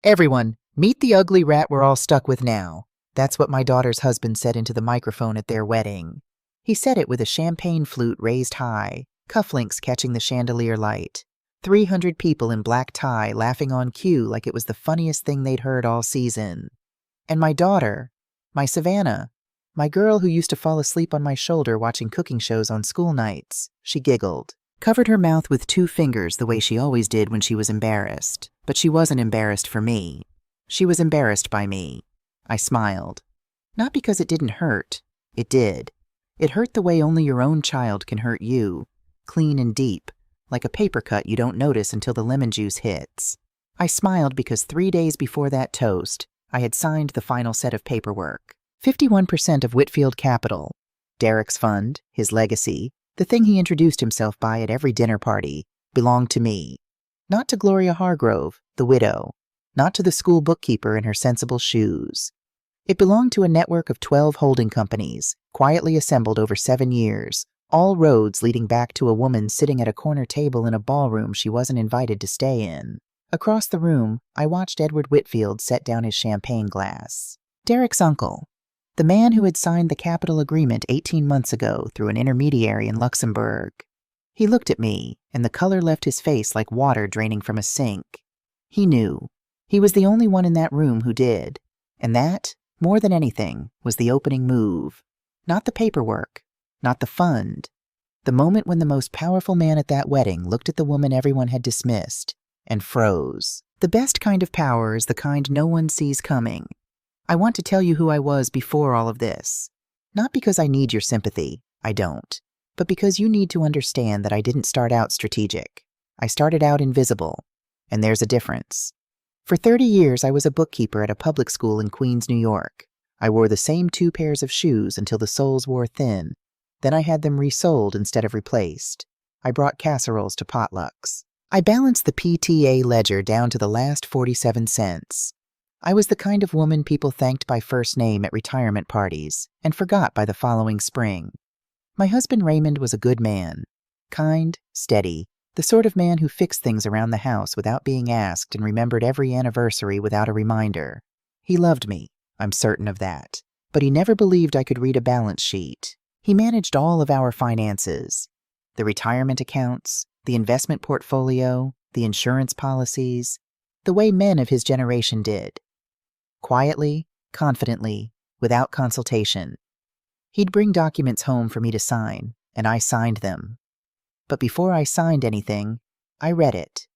Everyone, meet the ugly rat we're all stuck with now. That's what my daughter's husband said into the microphone at their wedding. He said it with a champagne flute raised high, cufflinks catching the chandelier light. 300 people in black tie laughing on cue like it was the funniest thing they'd heard all season. And my daughter, my Savannah, my girl who used to fall asleep on my shoulder watching cooking shows on school nights, she giggled, covered her mouth with 2 fingers the way she always did when she was embarrassed. But she wasn't embarrassed for me. She was embarrassed by me. I smiled. Not because it didn't hurt. It did. It hurt the way only your own child can hurt you. Clean and deep, like a paper cut you don't notice until the lemon juice hits. I smiled because 3 days before that toast, I had signed the final set of paperwork. 51% of Whitfield Capital, Derek's fund, his legacy, the thing he introduced himself by at every dinner party, belonged to me. Not to Gloria Hargrove, the widow. Not to the school bookkeeper in her sensible shoes. It belonged to a network of 12 holding companies, quietly assembled over 7 years, all roads leading back to a woman sitting at a corner table in a ballroom she wasn't invited to stay in. Across the room, I watched Edward Whitfield set down his champagne glass. Derek's uncle, the man who had signed the capital agreement 18 months ago through an intermediary in Luxembourg. He looked at me, and the color left his face like water draining from a sink. He knew. He was the only one in that room who did. And that, more than anything, was the opening move. Not the paperwork. Not the fund. The moment when the most powerful man at that wedding looked at the woman everyone had dismissed and froze. The best kind of power is the kind no one sees coming. I want to tell you who I was before all of this. Not because I need your sympathy. I don't. But because you need to understand that I didn't start out strategic. I started out invisible. And there's a difference. For 30 years, I was a bookkeeper at a public school in Queens, New York. I wore the same 2 pairs of shoes until the soles wore thin. Then I had them resoled instead of replaced. I brought casseroles to potlucks. I balanced the PTA ledger down to the last 47 cents. I was the kind of woman people thanked by first name at retirement parties and forgot by the following spring. My husband Raymond was a good man. Kind, steady, the sort of man who fixed things around the house without being asked and remembered every anniversary without a reminder. He loved me, I'm certain of that. But he never believed I could read a balance sheet. He managed all of our finances. The retirement accounts, the investment portfolio, the insurance policies, the way men of his generation did. Quietly, confidently, without consultation. He'd bring documents home for me to sign, and I signed them. But before I signed anything, I read it.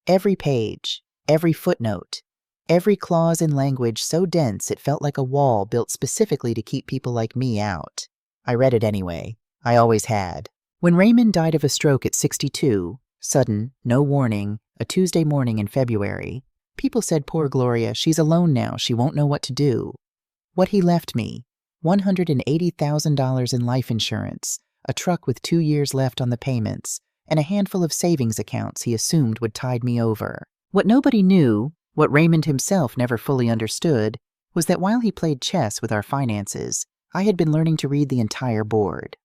Every page, every footnote, every clause in language so dense it felt like a wall built specifically to keep people like me out. I read it anyway. I always had. When Raymond died of a stroke at 62, sudden, no warning, a Tuesday morning in February, people said, "Poor Gloria, she's alone now, she won't know what to do." What he left me, $180,000 in life insurance, a truck with 2 years left on the payments, and a handful of savings accounts he assumed would tide me over. What nobody knew, what Raymond himself never fully understood, was that while he played chess with our finances, I had been learning to read the entire board.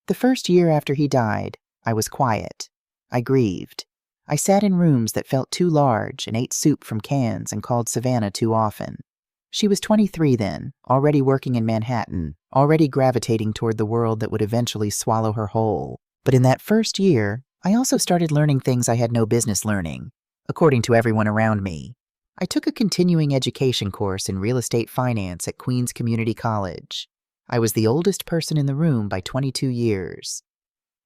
The first year after he died, I was quiet. I grieved. I sat in rooms that felt too large and ate soup from cans and called Savannah too often. She was 23 then, already working in Manhattan, already gravitating toward the world that would eventually swallow her whole. But in that first year, I also started learning things I had no business learning, according to everyone around me. I took a continuing education course in real estate finance at Queens Community College. I was the oldest person in the room by 22 years.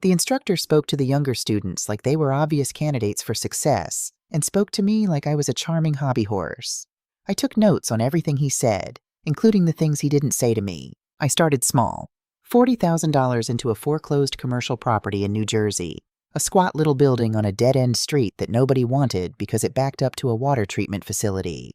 The instructor spoke to the younger students like they were obvious candidates for success, and spoke to me like I was a charming hobby horse. I took notes on everything he said, including the things he didn't say to me. I started small. $40,000 into a foreclosed commercial property in New Jersey, a squat little building on a dead-end street that nobody wanted because it backed up to a water treatment facility.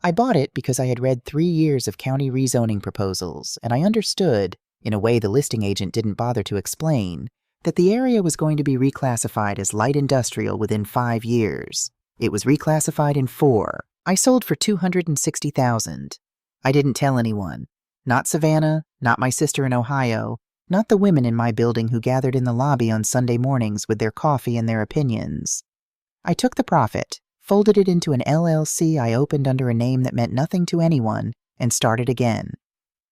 I bought it because I had read 3 years of county rezoning proposals, and I understood, in a way the listing agent didn't bother to explain, that the area was going to be reclassified as light industrial within 5 years. It was reclassified in 4. I sold for $260,000. I didn't tell anyone. Not Savannah, not my sister in Ohio, not the women in my building who gathered in the lobby on Sunday mornings with their coffee and their opinions. I took the profit, folded it into an LLC I opened under a name that meant nothing to anyone, and started again.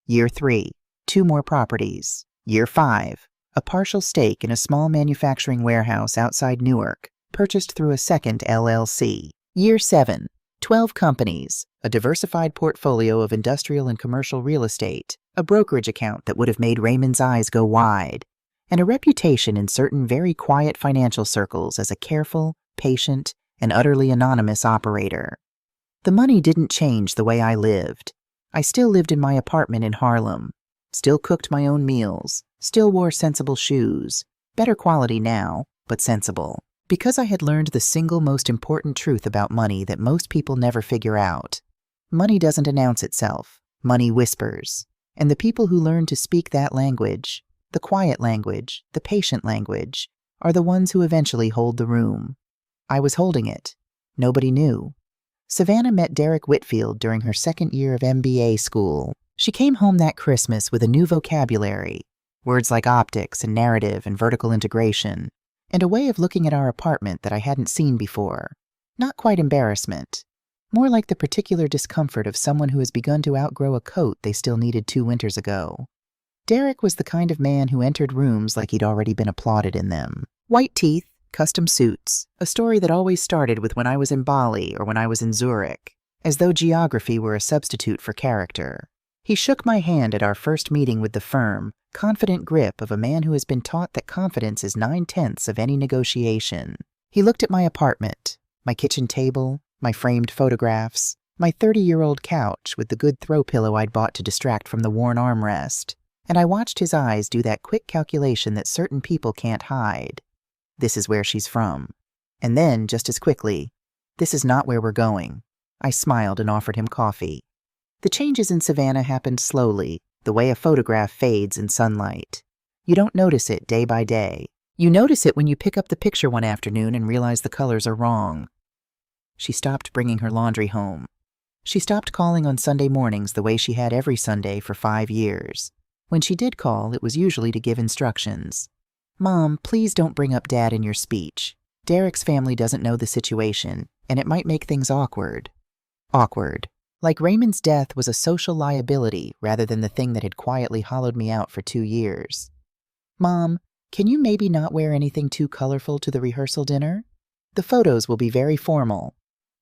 Year 3, 2 more properties. Year 5, a partial stake in a small manufacturing warehouse outside Newark, purchased through a second LLC. Year 7, 12 companies, a diversified portfolio of industrial and commercial real estate, a brokerage account that would have made Raymond's eyes go wide, and a reputation in certain very quiet financial circles as a careful, patient, and utterly anonymous operator. The money didn't change the way I lived. I still lived in my apartment in Harlem, still cooked my own meals, still wore sensible shoes, better quality now, but sensible. Because I had learned the single most important truth about money that most people never figure out. Money doesn't announce itself. Money whispers. And the people who learn to speak that language, the quiet language, the patient language, are the ones who eventually hold the room. I was holding it. Nobody knew. Savannah met Derek Whitfield during her second year of MBA school. She came home that Christmas with a new vocabulary, words like optics and narrative and vertical integration, and a way of looking at our apartment that I hadn't seen before. Not quite embarrassment, more like the particular discomfort of someone who has begun to outgrow a coat they still needed 2 winters ago. Derek was the kind of man who entered rooms like he'd already been applauded in them. White teeth, custom suits, a story that always started with when I was in Bali or when I was in Zurich, as though geography were a substitute for character. He shook my hand at our first meeting with the firm, confident grip of a man who has been taught that confidence is 9/10 of any negotiation. He looked at my apartment, my kitchen table, my framed photographs, my 30-year-old couch with the good throw pillow I'd bought to distract from the worn armrest, and I watched his eyes do that quick calculation that certain people can't hide. This is where she's from. And then, just as quickly, this is not where we're going. I smiled and offered him coffee. The changes in Savannah happened slowly, the way a photograph fades in sunlight. You don't notice it day by day. You notice it when you pick up the picture one afternoon and realize the colors are wrong. She stopped bringing her laundry home. She stopped calling on Sunday mornings the way she had every Sunday for 5 years. When she did call, it was usually to give instructions. "Mom, please don't bring up Dad in your speech. Derek's family doesn't know the situation, and it might make things awkward." Awkward. Like Raymond's death was a social liability rather than the thing that had quietly hollowed me out for 2 years. "Mom, can you maybe not wear anything too colorful to the rehearsal dinner? The photos will be very formal.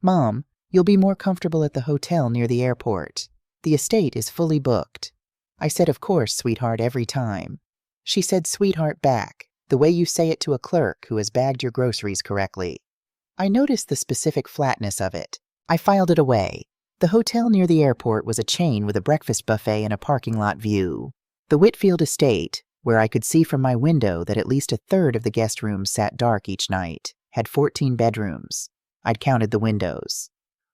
Mom, you'll be more comfortable at the hotel near the airport. The estate is fully booked." I said, "Of course, sweetheart," every time. She said sweetheart back, the way you say it to a clerk who has bagged your groceries correctly. I noticed the specific flatness of it. I filed it away. The hotel near the airport was a chain with a breakfast buffet and a parking lot view. The Whitfield estate, where I could see from my window that at least a third of the guest rooms sat dark each night, had 14 bedrooms. I'd counted the windows.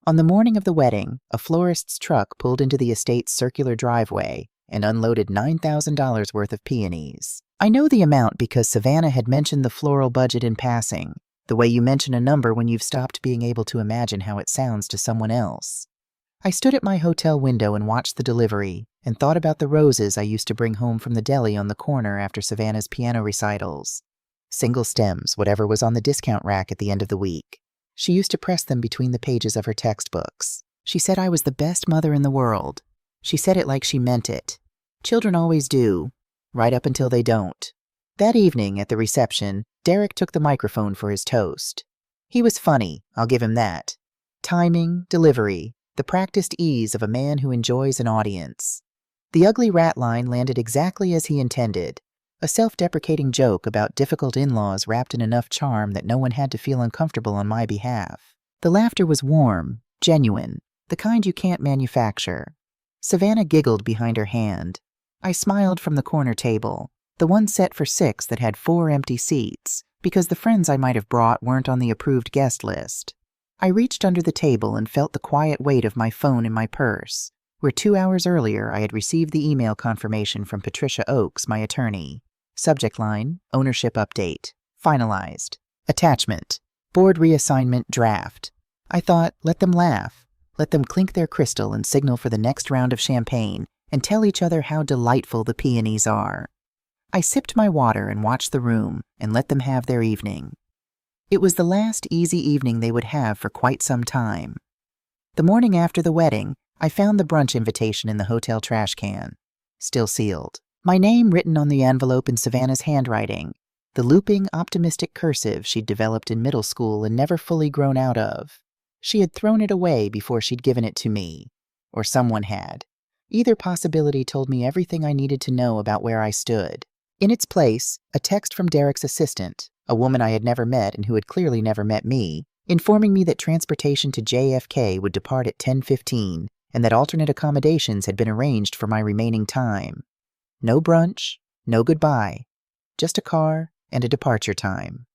On the morning of the wedding, a florist's truck pulled into the estate's circular driveway and unloaded $9,000 worth of peonies. I know the amount because Savannah had mentioned the floral budget in passing, the way you mention a number when you've stopped being able to imagine how it sounds to someone else. I stood at my hotel window and watched the delivery, and thought about the roses I used to bring home from the deli on the corner after Savannah's piano recitals. Single stems, whatever was on the discount rack at the end of the week. She used to press them between the pages of her textbooks. She said I was the best mother in the world. She said it like she meant it. Children always do, right up until they don't. That evening, at the reception, Derek took the microphone for his toast. He was funny, I'll give him that. Timing, delivery, the practiced ease of a man who enjoys an audience. The ugly rat line landed exactly as he intended, a self-deprecating joke about difficult in-laws wrapped in enough charm that no one had to feel uncomfortable on my behalf. The laughter was warm, genuine, the kind you can't manufacture. Savannah giggled behind her hand. I smiled from the corner table, the one set for 6 that had 4 empty seats, because the friends I might have brought weren't on the approved guest list. I reached under the table and felt the quiet weight of my phone in my purse, where 2 hours earlier I had received the email confirmation from Patricia Oakes, my attorney. Subject line, ownership update. Finalized. Attachment. Board reassignment draft. I thought, let them laugh. Let them clink their crystal and signal for the next round of champagne and tell each other how delightful the peonies are. I sipped my water and watched the room and let them have their evening. It was the last easy evening they would have for quite some time. The morning after the wedding, I found the brunch invitation in the hotel trash can, still sealed. My name written on the envelope in Savannah's handwriting, the looping, optimistic cursive she'd developed in middle school and never fully grown out of. She had thrown it away before she'd given it to me, or someone had. Either possibility told me everything I needed to know about where I stood. In its place, a text from Derek's assistant, a woman I had never met and who had clearly never met me, informing me that transportation to JFK would depart at 10:15 and that alternate accommodations had been arranged for my remaining time. No brunch, no goodbye, just a car and a departure time.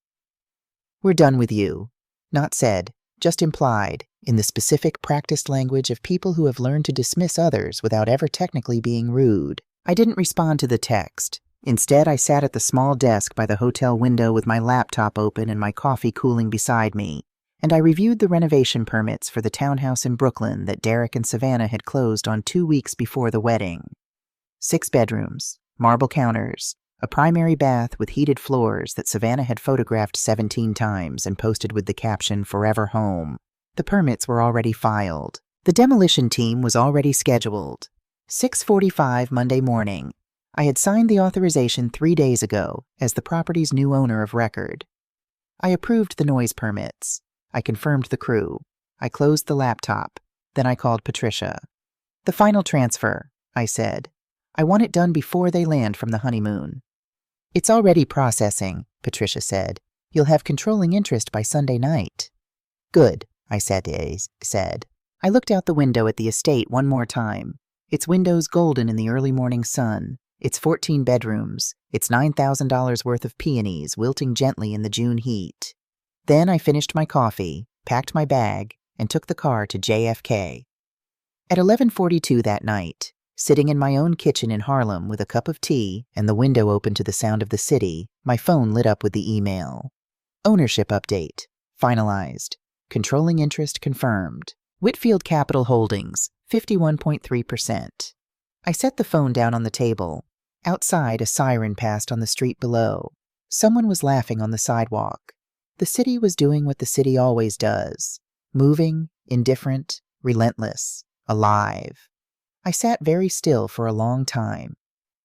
We're done with you. Not said, just implied, in the specific practiced language of people who have learned to dismiss others without ever technically being rude. I didn't respond to the text. Instead, I sat at the small desk by the hotel window with my laptop open and my coffee cooling beside me, and I reviewed the renovation permits for the townhouse in Brooklyn that Derek and Savannah had closed on 2 weeks before the wedding. 6 bedrooms, marble counters, a primary bath with heated floors that Savannah had photographed 17 times and posted with the caption, "Forever Home." The permits were already filed. The demolition team was already scheduled. 6:45 Monday morning. I had signed the authorization 3 days ago as the property's new owner of record. I approved the noise permits. I confirmed the crew. I closed the laptop. Then I called Patricia. "The final transfer," I said. "I want it done before they land from the honeymoon." "It's already processing," Patricia said. "You'll have controlling interest by Sunday night." "Good," I said. I looked out the window at the estate one more time, its windows golden in the early morning sun, its 14 bedrooms, its $9,000 worth of peonies wilting gently in the June heat. Then I finished my coffee, packed my bag, and took the car to JFK. At 11:42 that night, sitting in my own kitchen in Harlem with a cup of tea and the window open to the sound of the city, my phone lit up with the email. Ownership update. Finalized. Controlling interest confirmed. Whitfield Capital Holdings, 51.3%. I set the phone down on the table. Outside, a siren passed on the street below. Someone was laughing on the sidewalk. The city was doing what the city always does. Moving, indifferent, relentless, alive. I sat very still for a long time.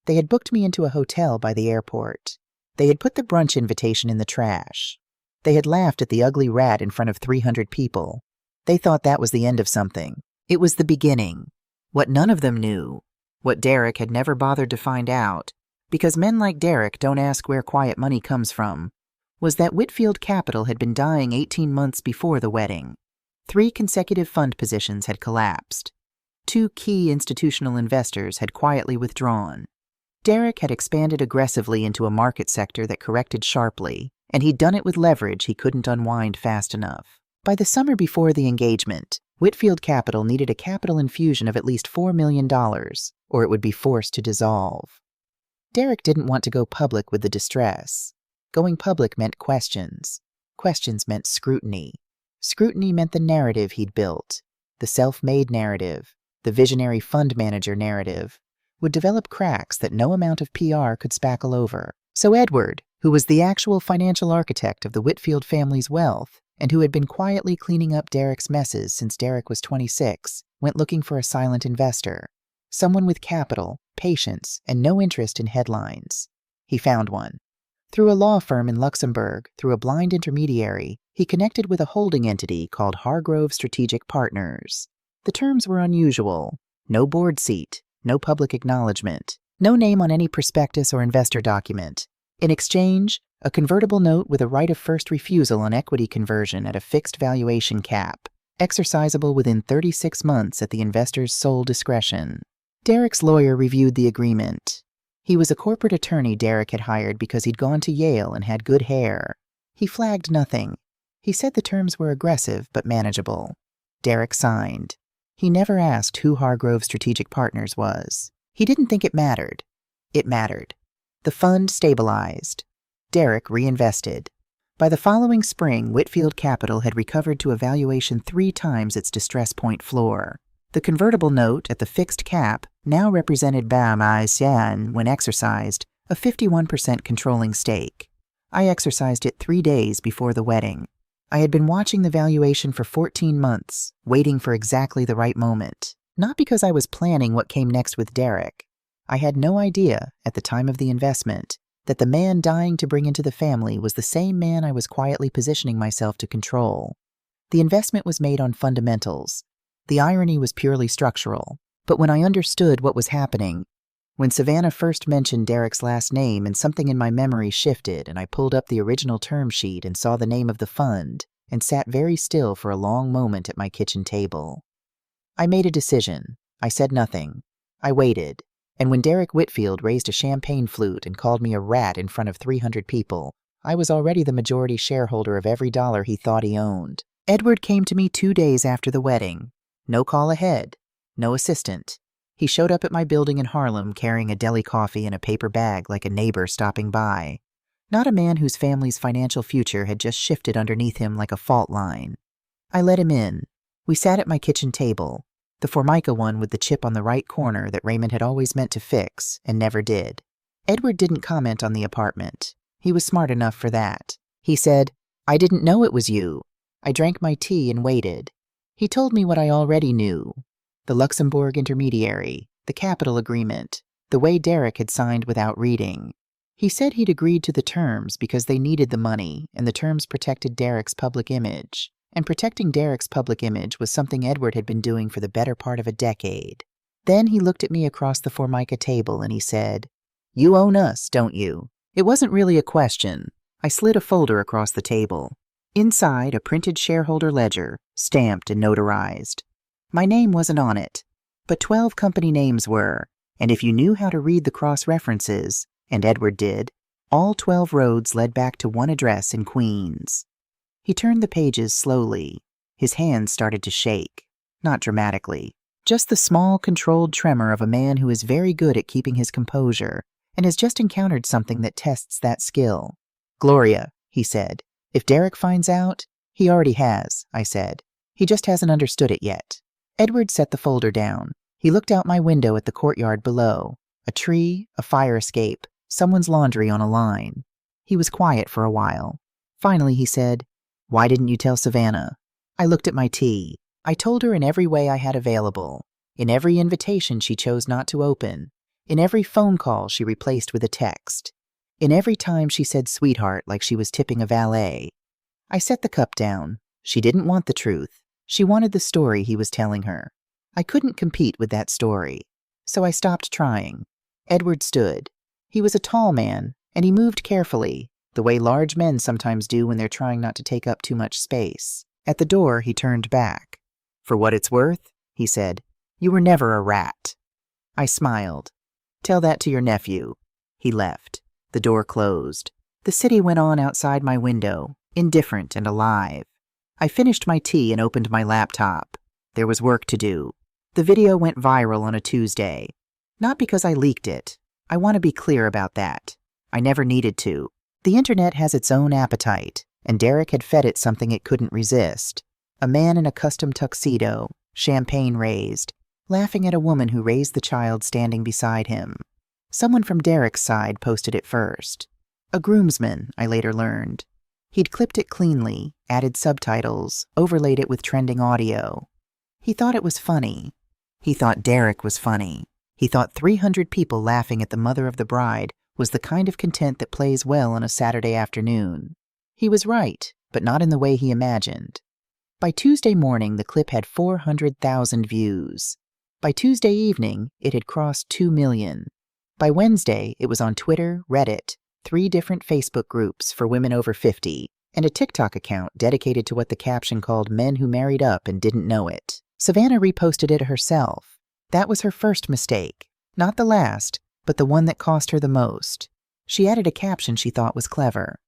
They had booked me into a hotel by the airport. They had put the brunch invitation in the trash. They had laughed at the ugly rat in front of 300 people. They thought that was the end of something. It was the beginning. What none of them knew, what Derek had never bothered to find out, because men like Derek don't ask where quiet money comes from, was that Whitfield Capital had been dying 18 months before the wedding. 3 consecutive fund positions had collapsed. 2 key institutional investors had quietly withdrawn. Derek had expanded aggressively into a market sector that corrected sharply, and he'd done it with leverage he couldn't unwind fast enough. By the summer before the engagement, Whitfield Capital needed a capital infusion of at least $4 million, or it would be forced to dissolve. Derek didn't want to go public with the distress. Going public meant questions. Questions meant scrutiny. Scrutiny meant the narrative he'd built, the self-made narrative, the visionary fund manager narrative, would develop cracks that no amount of PR could spackle over. So Edward, who was the actual financial architect of the Whitfield family's wealth, and who had been quietly cleaning up Derek's messes since Derek was 26, went looking for a silent investor. Someone with capital, patience, and no interest in headlines. He found one. Through a law firm in Luxembourg, through a blind intermediary, he connected with a holding entity called Hargrove Strategic Partners. The terms were unusual. No board seat, no public acknowledgement, no name on any prospectus or investor document. In exchange, a convertible note with a right of first refusal on equity conversion at a fixed valuation cap, exercisable within 36 months at the investor's sole discretion. Derek's lawyer reviewed the agreement. He was a corporate attorney Derek had hired because he'd gone to Yale and had good hair. He flagged nothing. He said the terms were aggressive but manageable. Derek signed. He never asked who Hargrove Strategic Partners was. He didn't think it mattered. It mattered. The fund stabilized. Derek reinvested. By the following spring, Whitfield Capital had recovered to a valuation 3 times its distress point floor. The convertible note at the fixed cap now represented when exercised, a 51% controlling stake. I exercised it 3 days before the wedding. I had been watching the valuation for 14 months, waiting for exactly the right moment. Not because I was planning what came next with Derek. I had no idea, at the time of the investment, that the man dying to bring into the family was the same man I was quietly positioning myself to control. The investment was made on fundamentals. The irony was purely structural. But when I understood what was happening, when Savannah first mentioned Derek's last name and something in my memory shifted and I pulled up the original term sheet and saw the name of the fund and sat very still for a long moment at my kitchen table. I made a decision. I said nothing. I waited. And when Derek Whitfield raised a champagne flute and called me a rat in front of 300 people, I was already the majority shareholder of every dollar he thought he owned. Edward came to me 2 days after the wedding. No call ahead. No assistant. He showed up at my building in Harlem carrying a deli coffee in a paper bag like a neighbor stopping by. Not a man whose family's financial future had just shifted underneath him like a fault line. I let him in. We sat at my kitchen table, the Formica one with the chip on the right corner that Raymond had always meant to fix and never did. Edward didn't comment on the apartment. He was smart enough for that. He said, "I didn't know it was you." I drank my tea and waited. He told me what I already knew. The Luxembourg intermediary, the capital agreement, the way Derek had signed without reading. He said he'd agreed to the terms because they needed the money and the terms protected Derek's public image. And protecting Derek's public image was something Edward had been doing for the better part of a decade. Then he looked at me across the Formica table and he said, "You own us, don't you?" It wasn't really a question. I slid a folder across the table. Inside, a printed shareholder ledger, stamped and notarized. My name wasn't on it, but 12 company names were, and if you knew how to read the cross-references, and Edward did, all 12 roads led back to one address in Queens. He turned the pages slowly. His hands started to shake, not dramatically, just the small, controlled tremor of a man who is very good at keeping his composure and has just encountered something that tests that skill. "Gloria," he said, "if Derek finds out—" "He already has," I said. "He just hasn't understood it yet." Edward set the folder down. He looked out my window at the courtyard below. A tree, a fire escape, someone's laundry on a line. He was quiet for a while. Finally he said, "Why didn't you tell Savannah?" I looked at my tea. I told her in every way I had available. In every invitation she chose not to open. In every phone call she replaced with a text. In every time she said sweetheart like she was tipping a valet. I set the cup down. She didn't want the truth. She wanted the story he was telling her. I couldn't compete with that story, so I stopped trying. Edward stood. He was a tall man, and he moved carefully, the way large men sometimes do when they're trying not to take up too much space. At the door, he turned back. "For what it's worth," he said, "you were never a rat." I smiled. "Tell that to your nephew." He left. The door closed. The city went on outside my window, indifferent and alive. I finished my tea and opened my laptop. There was work to do. The video went viral on a Tuesday. Not because I leaked it. I want to be clear about that. I never needed to. The internet has its own appetite, and Derek had fed it something it couldn't resist. A man in a custom tuxedo, champagne raised, laughing at a woman who raised the child standing beside him. Someone from Derek's side posted it first. A groomsman, I later learned. He'd clipped it cleanly, added subtitles, overlaid it with trending audio. He thought it was funny. He thought Derek was funny. He thought 300 people laughing at the mother of the bride was the kind of content that plays well on a Saturday afternoon. He was right, but not in the way he imagined. By Tuesday morning, the clip had 400,000 views. By Tuesday evening, it had crossed 2 million. By Wednesday, it was on Twitter, Reddit, 3 different Facebook groups for women over 50, and a TikTok account dedicated to what the caption called men who married up and didn't know it. Savannah reposted it herself. That was her first mistake. Not the last, but the one that cost her the most. She added a caption she thought was clever.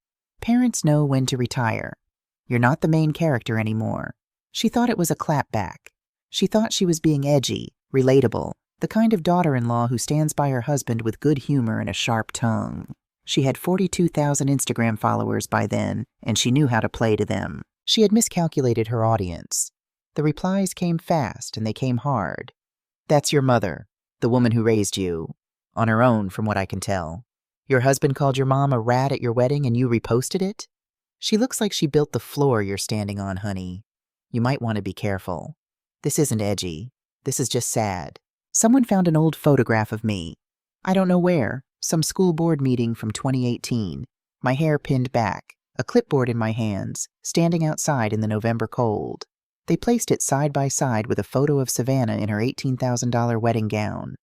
"Parents know when to retire. You're not the main character anymore." She thought it was a clapback. She thought she was being edgy, relatable, the kind of daughter-in-law who stands by her husband with good humor and a sharp tongue. She had 42,000 Instagram followers by then, and she knew how to play to them. She had miscalculated her audience. The replies came fast, and they came hard. "That's your mother, the woman who raised you. On her own, from what I can tell. Your husband called your mom a rat at your wedding and you reposted it? She looks like she built the floor you're standing on, honey. You might want to be careful. This isn't edgy. This is just sad. Someone found an old photograph of me. I don't know where. Some school board meeting from 2018. My hair pinned back, a clipboard in my hands, standing outside in the November cold. They placed it side by side with a photo of Savannah in her $18,000 wedding gown.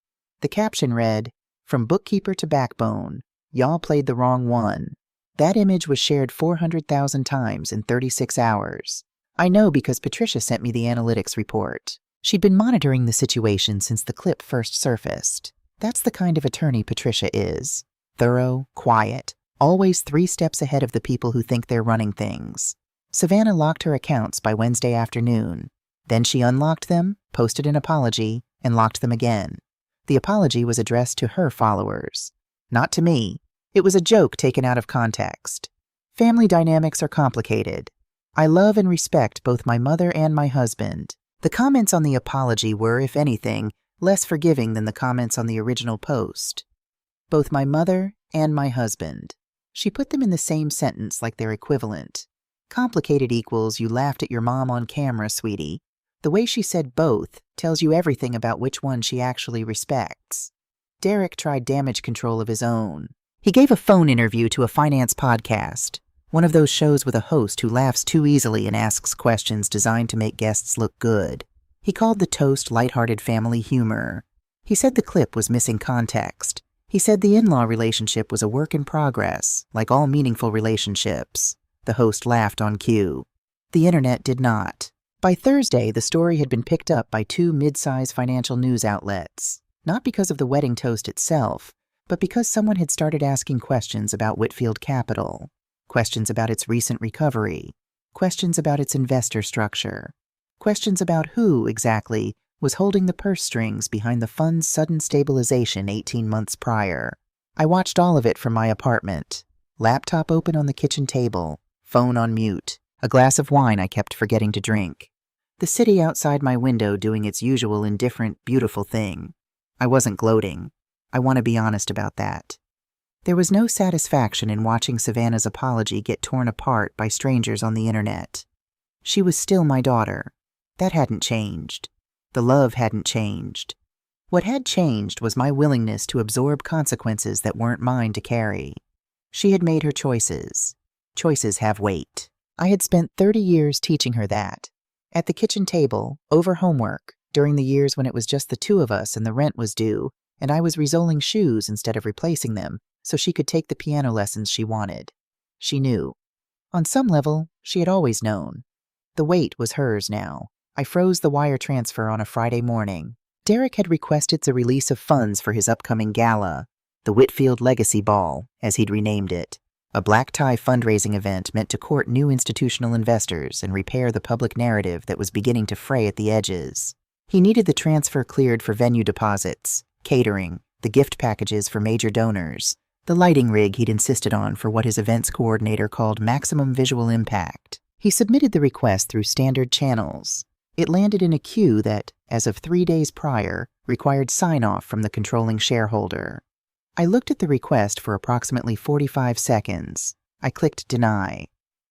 The caption read, "From bookkeeper to backbone, y'all played the wrong one." That image was shared 400,000 times in 36 hours. I know because Patricia sent me the analytics report. She'd been monitoring the situation since the clip first surfaced. That's the kind of attorney Patricia is. Thorough, quiet, always 3 steps ahead of the people who think they're running things. Savannah locked her accounts by Wednesday afternoon. Then she unlocked them, posted an apology, and locked them again. The apology was addressed to her followers. Not to me. It was a joke taken out of context. Family dynamics are complicated. I love and respect both my mother and my husband. The comments on the apology were, if anything, less forgiving than the comments on the original post. Both my mother and my husband. She put them in the same sentence like they're equivalent. Complicated equals you laughed at your mom on camera, sweetie. The way she said both tells you everything about which one she actually respects. Derek tried damage control of his own. He gave a phone interview to a finance podcast, one of those shows with a host who laughs too easily and asks questions designed to make guests look good. He called the toast lighthearted family humor. He said the clip was missing context. He said the in-law relationship was a work in progress, like all meaningful relationships. The host laughed on cue. The internet did not. By Thursday, the story had been picked up by 2 mid-size financial news outlets, not because of the wedding toast itself, but because someone had started asking questions about Whitfield Capital, questions about its recent recovery, questions about its investor structure, questions about who, exactly, was holding the purse strings behind the fund's sudden stabilization 18 months prior. I watched all of it from my apartment. Laptop open on the kitchen table, phone on mute, a glass of wine I kept forgetting to drink. The city outside my window doing its usual indifferent, beautiful thing. I wasn't gloating. I want to be honest about that. There was no satisfaction in watching Savannah's apology get torn apart by strangers on the internet. She was still my daughter. That hadn't changed. The love hadn't changed. What had changed was my willingness to absorb consequences that weren't mine to carry. She had made her choices. Choices have weight. I had spent 30 years teaching her that. At the kitchen table, over homework, during the years when it was just the 2 of us and the rent was due, and I was resoling shoes instead of replacing them so she could take the piano lessons she wanted. She knew. On some level, she had always known. The weight was hers now. I froze the wire transfer on a Friday morning. Derek had requested the release of funds for his upcoming gala, the Whitfield Legacy Ball, as he'd renamed it, a black tie fundraising event meant to court new institutional investors and repair the public narrative that was beginning to fray at the edges. He needed the transfer cleared for venue deposits, catering, the gift packages for major donors, the lighting rig he'd insisted on for what his events coordinator called maximum visual impact. He submitted the request through standard channels. It landed in a queue that, as of 3 days prior, required sign-off from the controlling shareholder. I looked at the request for approximately 45 seconds. I clicked deny.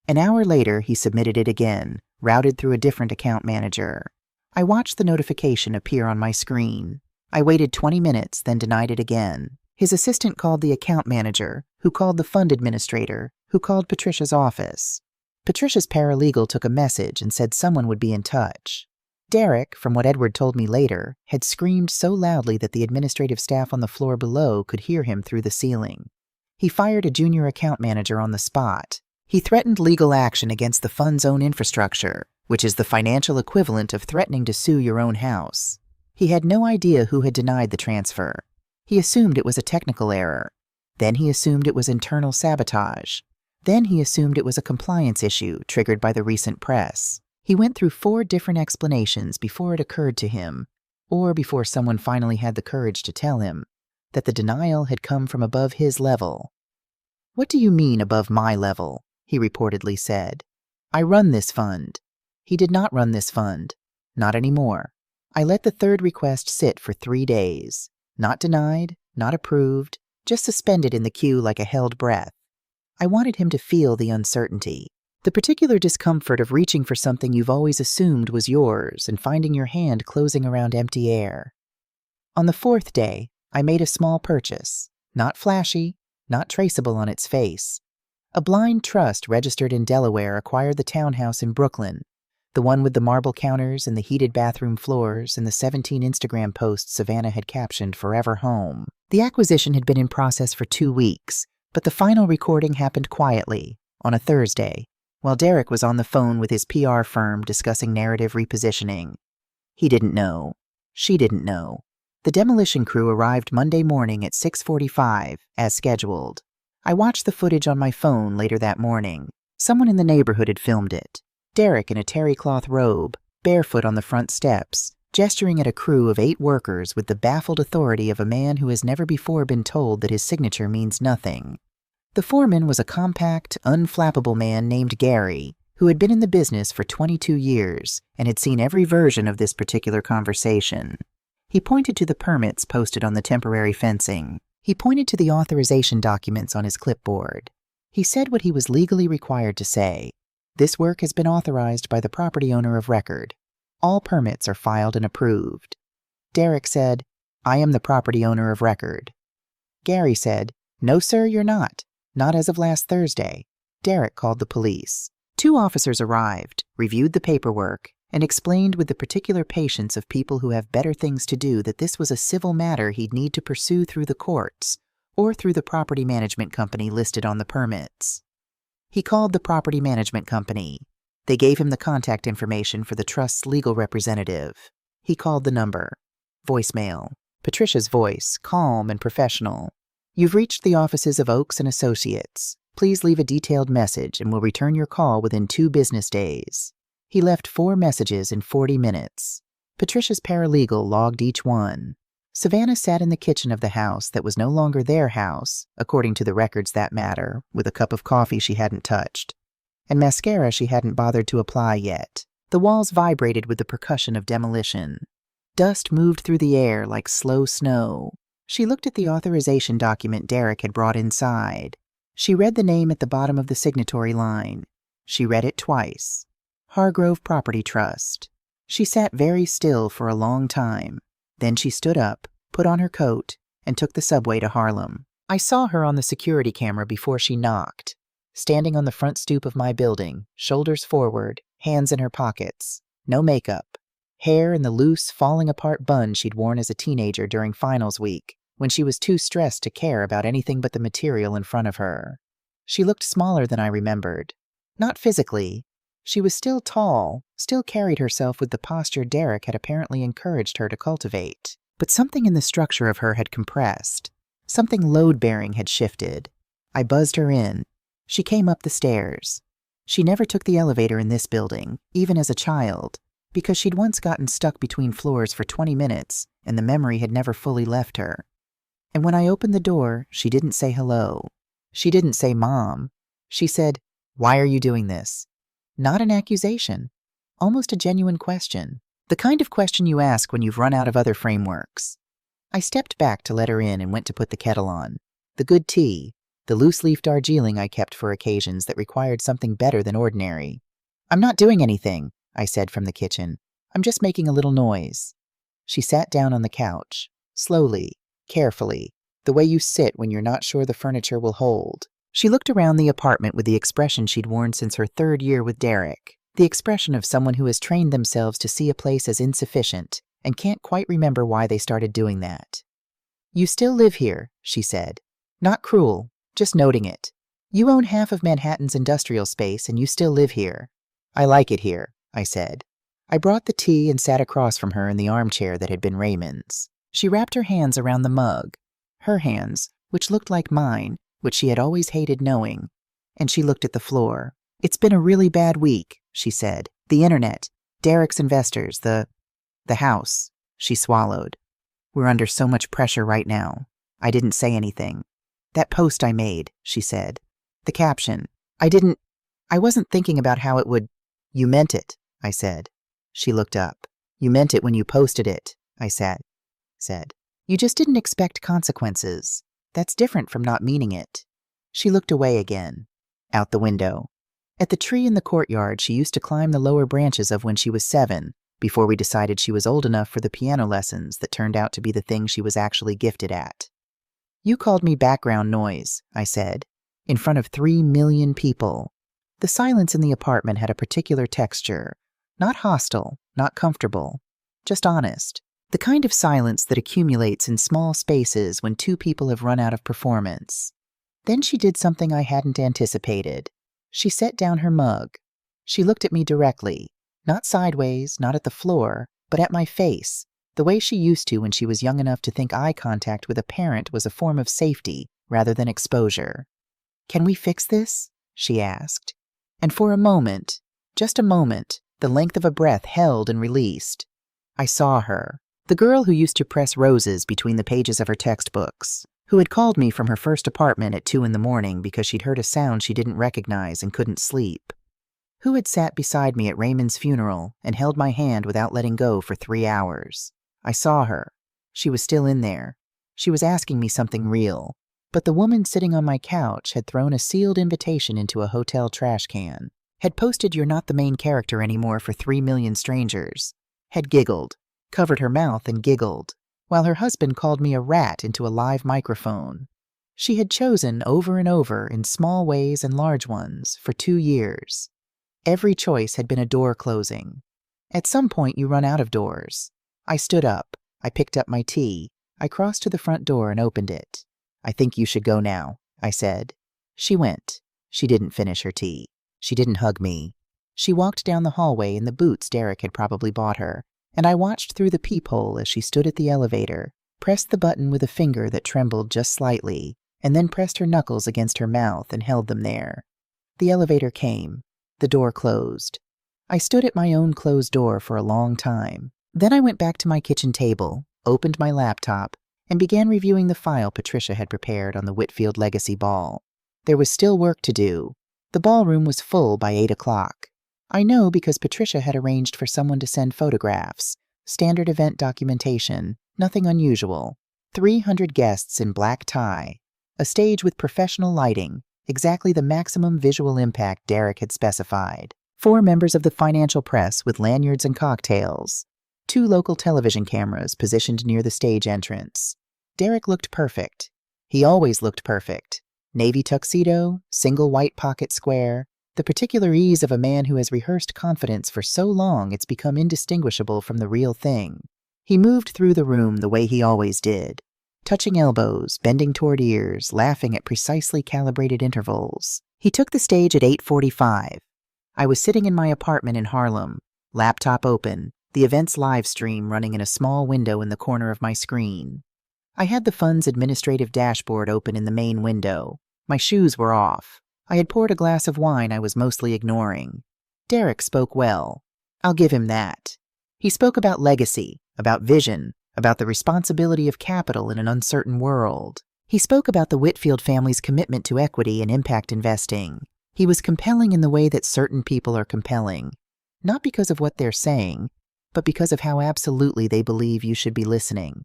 An hour later, he submitted it again, routed through a different account manager. I watched the notification appear on my screen. I waited 20 minutes, then denied it again. His assistant called the account manager, who called the fund administrator, who called Patricia's office. Patricia's paralegal took a message and said someone would be in touch. Derek, from what Edward told me later, had screamed so loudly that the administrative staff on the floor below could hear him through the ceiling. He fired a junior account manager on the spot. He threatened legal action against the fund's own infrastructure, which is the financial equivalent of threatening to sue your own house. He had no idea who had denied the transfer. He assumed it was a technical error. Then he assumed it was internal sabotage. Then he assumed it was a compliance issue triggered by the recent press. He went through 4 different explanations before it occurred to him, or before someone finally had the courage to tell him, that the denial had come from above his level. "What do you mean above my level?" he reportedly said. "I run this fund." He did not run this fund. Not anymore. I let the 3rd request sit for 3 days. Not denied, not approved, just suspended in the queue like a held breath. I wanted him to feel the uncertainty, the particular discomfort of reaching for something you've always assumed was yours and finding your hand closing around empty air. On the fourth day, I made a small purchase, not flashy, not traceable on its face. A blind trust registered in Delaware acquired the townhouse in Brooklyn, the one with the marble counters and the heated bathroom floors and the 17 Instagram posts Savannah had captioned "Forever Home." The acquisition had been in process for 2 weeks, but the final recording happened quietly, on a Thursday, while Derek was on the phone with his PR firm discussing narrative repositioning. He didn't know. She didn't know. The demolition crew arrived Monday morning at 6:45, as scheduled. I watched the footage on my phone later that morning. Someone in the neighborhood had filmed it. Derek in a terry cloth robe, barefoot on the front steps, gesturing at a crew of 8 workers with the baffled authority of a man who has never before been told that his signature means nothing. The foreman was a compact, unflappable man named Gary, who had been in the business for 22 years and had seen every version of this particular conversation. He pointed to the permits posted on the temporary fencing. He pointed to the authorization documents on his clipboard. He said what he was legally required to say. This work has been authorized by the property owner of record. All permits are filed and approved. Derek said, "I am the property owner of record." Gary said, "No, sir, you're not. Not as of last Thursday." Derek called the police. 2 officers arrived, reviewed the paperwork, and explained with the particular patience of people who have better things to do that this was a civil matter he'd need to pursue through the courts or through the property management company listed on the permits. He called the property management company. They gave him the contact information for the trust's legal representative. He called the number. Voicemail. Patricia's voice, calm and professional. "You've reached the offices of Oaks & Associates. Please leave a detailed message and we'll return your call within 2 business days." He left 4 messages in 40 minutes. Patricia's paralegal logged each one. Savannah sat in the kitchen of the house that was no longer their house, according to the records that matter, with a cup of coffee she hadn't touched, and mascara she hadn't bothered to apply yet. The walls vibrated with the percussion of demolition. Dust moved through the air like slow snow. She looked at the authorization document Derek had brought inside. She read the name at the bottom of the signatory line. She read it twice. Hargrove Property Trust. She sat very still for a long time. Then she stood up, put on her coat, and took the subway to Harlem. I saw her on the security camera before she knocked, standing on the front stoop of my building, shoulders forward, hands in her pockets, no makeup, hair in the loose, falling-apart bun she'd worn as a teenager during finals week, when she was too stressed to care about anything but the material in front of her. She looked smaller than I remembered. Not physically. She was still tall, still carried herself with the posture Derek had apparently encouraged her to cultivate. But something in the structure of her had compressed. Something load-bearing had shifted. I buzzed her in. She came up the stairs. She never took the elevator in this building, even as a child, because she'd once gotten stuck between floors for 20 minutes, and the memory had never fully left her. And when I opened the door, she didn't say hello. She didn't say Mom. She said, "Why are you doing this?" Not an accusation. Almost a genuine question. The kind of question you ask when you've run out of other frameworks. I stepped back to let her in and went to put the kettle on. The good tea, the loose-leaf Darjeeling I kept for occasions that required something better than ordinary. "I'm not doing anything," I said from the kitchen. "I'm just making a little noise." She sat down on the couch, slowly, carefully, the way you sit when you're not sure the furniture will hold. She looked around the apartment with the expression she'd worn since her 3rd year with Derek, the expression of someone who has trained themselves to see a place as insufficient and can't quite remember why they started doing that. "You still live here," she said. "Not cruel, just noting it. You own half of Manhattan's industrial space and you still live here." "I like it here," I said. I brought the tea and sat across from her in the armchair that had been Raymond's. She wrapped her hands around the mug, her hands, which looked like mine, which she had always hated knowing, and she looked at the floor. "It's been a really bad week," she said. "The internet, Derek's investors, the house." She swallowed. "We're under so much pressure right now." I didn't say anything. "That post I made," she said. "The caption. I wasn't thinking about how it would—" "You meant it," I said. She looked up. "You meant it when you posted it," I said. "You just didn't expect consequences." That's different from not meaning it. She looked away again, out the window. At the tree in the courtyard she used to climb the lower branches of when she was 7, before we decided she was old enough for the piano lessons that turned out to be the thing she was actually gifted at. You called me background noise, I said, in front of 3 million people. The silence in the apartment had a particular texture, not hostile, not comfortable, just honest. The kind of silence that accumulates in small spaces when 2 people have run out of performance. Then she did something I hadn't anticipated. She set down her mug. She looked at me directly, not sideways, not at the floor, but at my face, the way she used to when she was young enough to think eye contact with a parent was a form of safety rather than exposure. "Can we fix this?" she asked. And for a moment, just a moment, the length of a breath held and released. I saw her, the girl who used to press roses between the pages of her textbooks, who had called me from her first apartment at 2 in the morning because she'd heard a sound she didn't recognize and couldn't sleep, who had sat beside me at Raymond's funeral and held my hand without letting go for 3 hours. I saw her. She was still in there. She was asking me something real. But the woman sitting on my couch had thrown a sealed invitation into a hotel trash can, had posted "You're not the main character anymore" for 3 million strangers, had giggled, covered her mouth and giggled, while her husband called me a rat into a live microphone. She had chosen over and over, in small ways and large ones, for 2 years. Every choice had been a door closing. At some point you run out of doors. I stood up. I picked up my tea. I crossed to the front door and opened it. "I think you should go now," I said. She went. She didn't finish her tea. She didn't hug me. She walked down the hallway in the boots Derek had probably bought her, and I watched through the peephole as she stood at the elevator, pressed the button with a finger that trembled just slightly, and then pressed her knuckles against her mouth and held them there. The elevator came. The door closed. I stood at my own closed door for a long time. Then I went back to my kitchen table, opened my laptop, and began reviewing the file Patricia had prepared on the Whitfield Legacy Ball. There was still work to do. The ballroom was full by 8 o'clock. I know because Patricia had arranged for someone to send photographs, standard event documentation, nothing unusual. 300 guests in black tie, a stage with professional lighting, exactly the maximum visual impact Derek had specified. 4 members of the financial press with lanyards and cocktails. 2 local television cameras positioned near the stage entrance. Derek looked perfect. He always looked perfect. Navy tuxedo, single white pocket square, the particular ease of a man who has rehearsed confidence for so long it's become indistinguishable from the real thing. He moved through the room the way he always did, touching elbows, bending toward ears, laughing at precisely calibrated intervals. He took the stage at 8:45. I was sitting in my apartment in Harlem, laptop open, the event's live stream running in a small window in the corner of my screen. I had the fund's administrative dashboard open in the main window. My shoes were off. I had poured a glass of wine I was mostly ignoring. Derek spoke well. I'll give him that. He spoke about legacy, about vision, about the responsibility of capital in an uncertain world. He spoke about the Whitfield family's commitment to equity and impact investing. He was compelling in the way that certain people are compelling, not because of what they're saying, but because of how absolutely they believe you should be listening.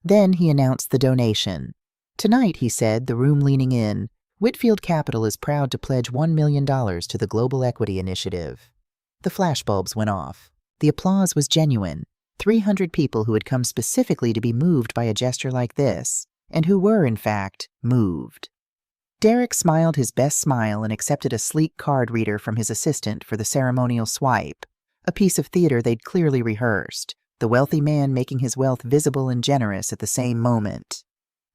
Then he announced the donation. "Tonight," he said, the room leaning in, "Whitfield Capital is proud to pledge $1 million to the Global Equity Initiative." The flashbulbs went off. The applause was genuine. 300 people who had come specifically to be moved by a gesture like this, and who were, in fact, moved. Derek smiled his best smile and accepted a sleek card reader from his assistant for the ceremonial swipe, a piece of theater they'd clearly rehearsed, the wealthy man making his wealth visible and generous at the same moment.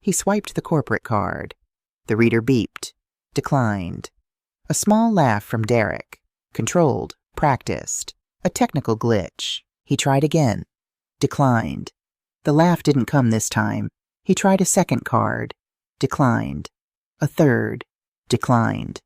He swiped the corporate card. The reader beeped. Declined. A small laugh from Derek. Controlled. Practiced. A technical glitch. He tried again. Declined. The laugh didn't come this time. He tried a second card. Declined. A third. Declined.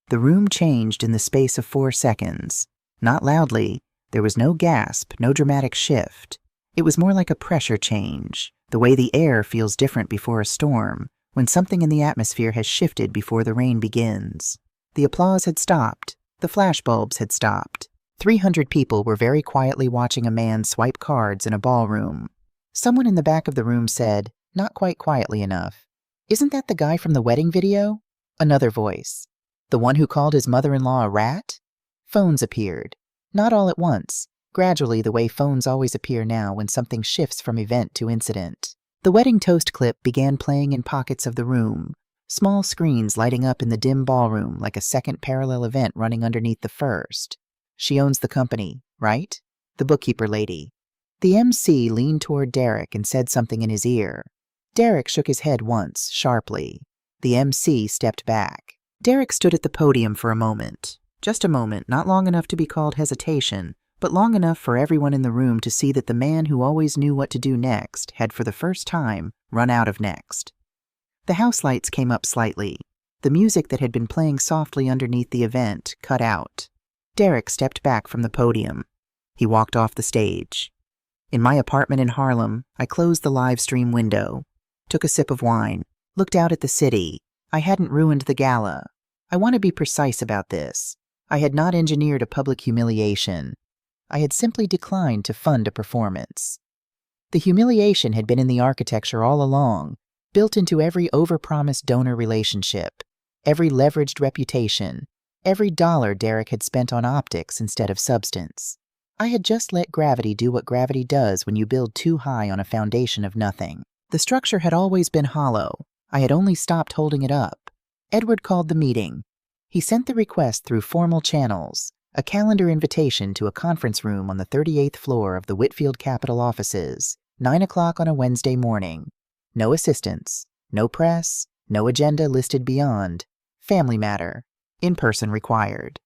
The room changed in the space of 4 seconds. Not loudly. There was no gasp, no dramatic shift. It was more like a pressure change, the way the air feels different before a storm, when something in the atmosphere has shifted before the rain begins. The applause had stopped. The flashbulbs had stopped. 300 people were very quietly watching a man swipe cards in a ballroom. Someone in the back of the room said, not quite quietly enough, Isn't that the guy from the wedding video? Another voice. The one who called his mother-in-law a rat? Phones appeared. Not all at once. Gradually, the way phones always appear now when something shifts from event to incident. The wedding toast clip began playing in pockets of the room, small screens lighting up in the dim ballroom like a second parallel event running underneath the first. She owns the company, right? The bookkeeper lady. The MC leaned toward Derek and said something in his ear. Derek shook his head once, sharply. The MC stepped back. Derek stood at the podium for a moment. Just a moment, not long enough to be called hesitation, but long enough for everyone in the room to see that the man who always knew what to do next had for the first time run out of next. The house lights came up slightly. The music that had been playing softly underneath the event cut out. Derek stepped back from the podium. He walked off the stage. In my apartment in Harlem, I closed the live stream window, took a sip of wine, looked out at the city. I hadn't ruined the gala. I want to be precise about this. I had not engineered a public humiliation. I had simply declined to fund a performance. The humiliation had been in the architecture all along, built into every overpromised donor relationship, every leveraged reputation, every dollar Derek had spent on optics instead of substance. I had just let gravity do what gravity does when you build too high on a foundation of nothing. The structure had always been hollow. I had only stopped holding it up. Edward called the meeting. He sent the request through formal channels, a calendar invitation to a conference room on the 38th floor of the Whitfield Capital offices, 9 o'clock on a Wednesday morning. No assistants, no press, no agenda listed beyond. Family matter. In-person required.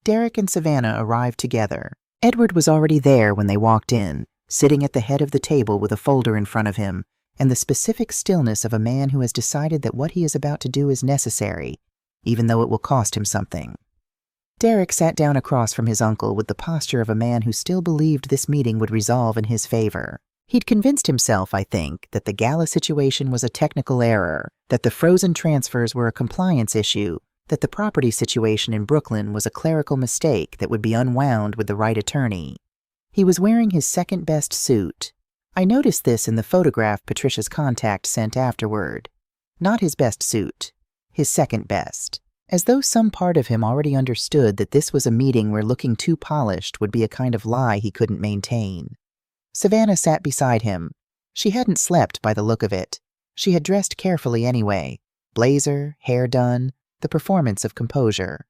Derek and Savannah arrived together. Edward was already there when they walked in, sitting at the head of the table with a folder in front of him, and the specific stillness of a man who has decided that what he is about to do is necessary, even though it will cost him something. Derek sat down across from his uncle with the posture of a man who still believed this meeting would resolve in his favor. He'd convinced himself, I think, that the gala situation was a technical error, that the frozen transfers were a compliance issue, that the property situation in Brooklyn was a clerical mistake that would be unwound with the right attorney. He was wearing his second-best suit. I noticed this in the photograph Patricia's contact sent afterward. Not his best suit, his second best. As though some part of him already understood that this was a meeting where looking too polished would be a kind of lie he couldn't maintain. Savannah sat beside him. She hadn't slept by the look of it. She had dressed carefully anyway. Blazer, hair done, the performance of composure.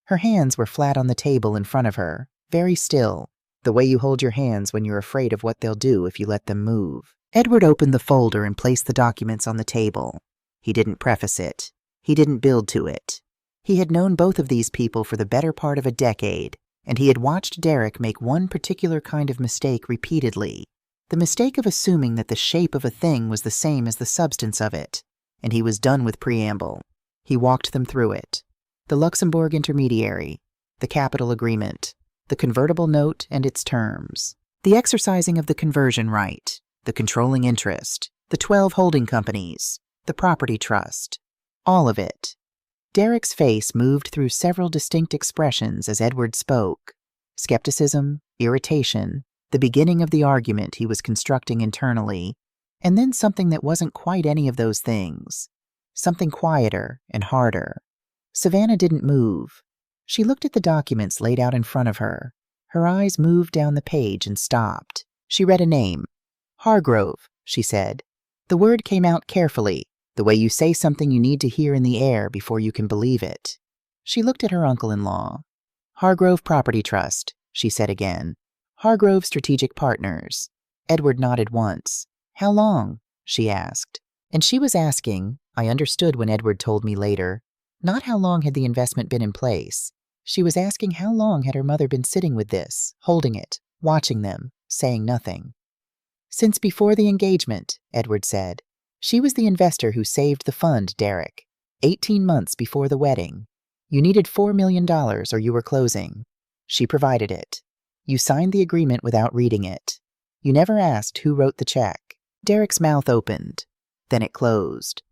Her hands were flat on the table in front of her, very still, the way you hold your hands when you're afraid of what they'll do if you let them move. Edward opened the folder and placed the documents on the table. He didn't preface it. He didn't build to it. He had known both of these people for the better part of a decade, and he had watched Derek make one particular kind of mistake repeatedly, the mistake of assuming that the shape of a thing was the same as the substance of it, and he was done with preamble. He walked them through it. The Luxembourg intermediary, the capital agreement, the convertible note and its terms, the exercising of the conversion right, the controlling interest, the 12 holding companies, the property trust, all of it. Derek's face moved through several distinct expressions as Edward spoke. Skepticism, irritation, the beginning of the argument he was constructing internally, and then something that wasn't quite any of those things. Something quieter and harder. Savannah didn't move. She looked at the documents laid out in front of her. Her eyes moved down the page and stopped. She read a name. Hargrove, she said. The word came out carefully, the way you say something you need to hear in the air before you can believe it. She looked at her uncle-in-law. Hargrove Property Trust, she said again. Hargrove Strategic Partners. Edward nodded once. How long? She asked. And she was asking, I understood when Edward told me later, not how long had the investment been in place. She was asking how long had her mother been sitting with this, holding it, watching them, saying nothing. Since before the engagement, Edward said. She was the investor who saved the fund, Derek. 18 months before the wedding. You needed $4 million or you were closing. She provided it. You signed the agreement without reading it. You never asked who wrote the check. Derek's mouth opened. Then it closed.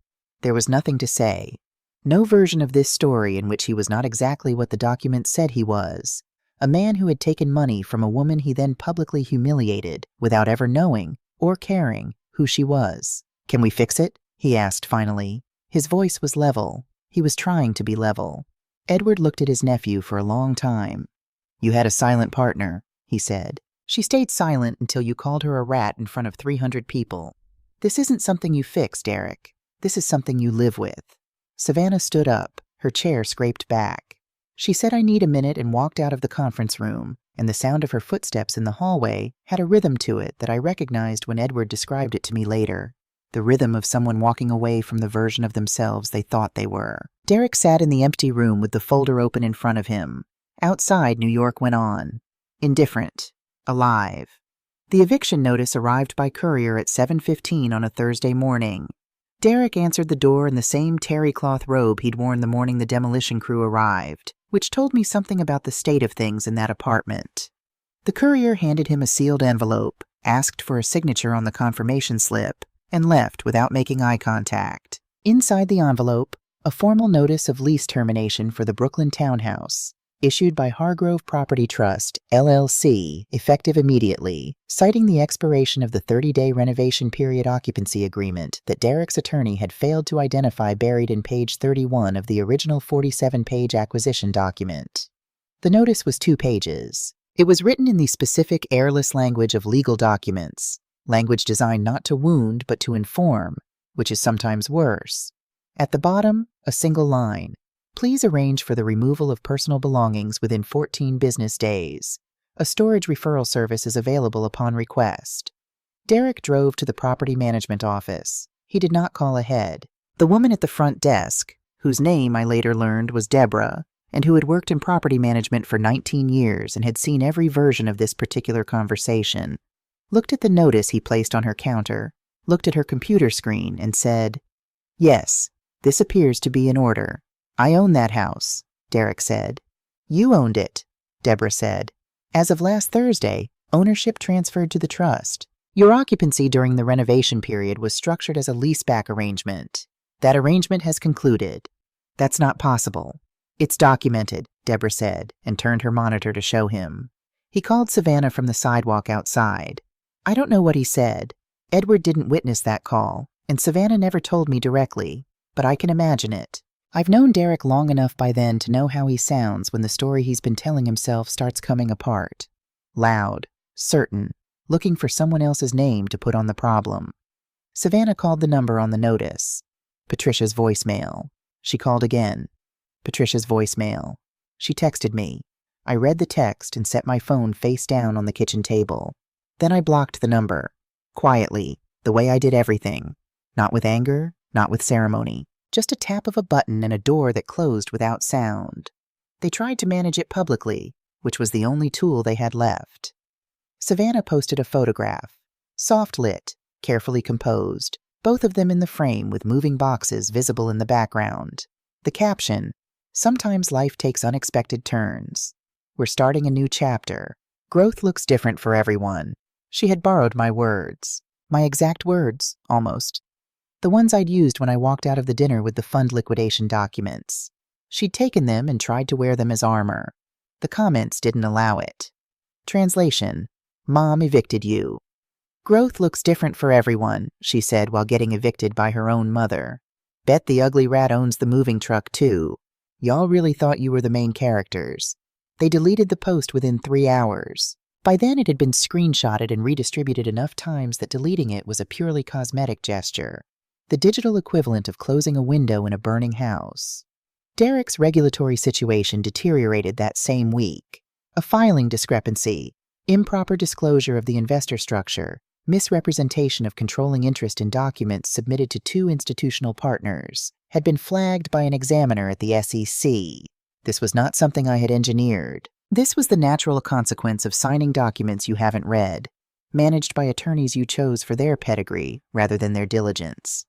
There was nothing to say. No version of this story in which he was not exactly what the document said he was. A man who had taken money from a woman he then publicly humiliated without ever knowing or caring who she was. Can we fix it? He asked finally, His voice was level. He was trying to be level. Edward looked at his nephew for a long time. "You had a silent partner," he said. "She stayed silent until you called her a rat in front of 300 people. This isn't something you fix, Derek. This is something you live with." Savannah stood up, her chair scraped back. She said, "I need a minute," and walked out of the conference room, and the sound of her footsteps in the hallway had a rhythm to it that I recognized when Edward described it to me later. The rhythm of someone walking away from the version of themselves they thought they were. Derek sat in the empty room with the folder open in front of him. Outside, New York went on. Indifferent. Alive. The eviction notice arrived by courier at 7:15 on a Thursday morning. Derek answered the door in the same terry cloth robe he'd worn the morning the demolition crew arrived, which told me something about the state of things in that apartment. The courier handed him a sealed envelope, asked for a signature on the confirmation slip, and left without making eye contact. Inside the envelope, a formal notice of lease termination for the Brooklyn townhouse, issued by Hargrove Property Trust, LLC, effective immediately, citing the expiration of the 30-day renovation period occupancy agreement that Derek's attorney had failed to identify buried in page 31 of the original 47-page acquisition document. The notice was 2 pages. It was written in the specific airless language of legal documents, language designed not to wound but to inform, which is sometimes worse. At the bottom, a single line. "Please arrange for the removal of personal belongings within 14 business days. A storage referral service is available upon request." Derek drove to the property management office. He did not call ahead. The woman at the front desk, whose name I later learned was Deborah, and who had worked in property management for 19 years and had seen every version of this particular conversation, looked at the notice he placed on her counter, looked at her computer screen, and said, "Yes, this appears to be in order. I own that house," Derek said. "You owned it," Deborah said. "As of last Thursday, ownership transferred to the trust. Your occupancy during the renovation period was structured as a leaseback arrangement. That arrangement has concluded." "That's not possible." "It's documented," Deborah said, and turned her monitor to show him. He called Savannah from the sidewalk outside. I don't know what he said. Edward didn't witness that call, and Savannah never told me directly, but I can imagine it. I've known Derek long enough by then to know how he sounds when the story he's been telling himself starts coming apart. Loud, certain, looking for someone else's name to put on the problem. Savannah called the number on the notice. Patricia's voicemail. She called again. Patricia's voicemail. She texted me. I read the text and set my phone face down on the kitchen table. Then I blocked the number. Quietly, the way I did everything. Not with anger, not with ceremony. Just a tap of a button and a door that closed without sound. They tried to manage it publicly, which was the only tool they had left. Savannah posted a photograph. Soft lit, carefully composed, both of them in the frame with moving boxes visible in the background. The caption, "Sometimes life takes unexpected turns. We're starting a new chapter. Growth looks different for everyone." She had borrowed my words. My exact words, almost. The ones I'd used when I walked out of the dinner with the fund liquidation documents. She'd taken them and tried to wear them as armor. The comments didn't allow it. Translation: Mom evicted you. "Growth looks different for everyone," she said while getting evicted by her own mother. "Bet the ugly rat owns the moving truck, too. Y'all really thought you were the main characters." They deleted the post within 3 hours. By then it had been screenshotted and redistributed enough times that deleting it was a purely cosmetic gesture. The digital equivalent of closing a window in a burning house. Derek's regulatory situation deteriorated that same week. A filing discrepancy, improper disclosure of the investor structure, misrepresentation of controlling interest in documents submitted to 2 institutional partners, had been flagged by an examiner at the SEC. This was not something I had engineered. This was the natural consequence of signing documents you haven't read, managed by attorneys you chose for their pedigree rather than their diligence.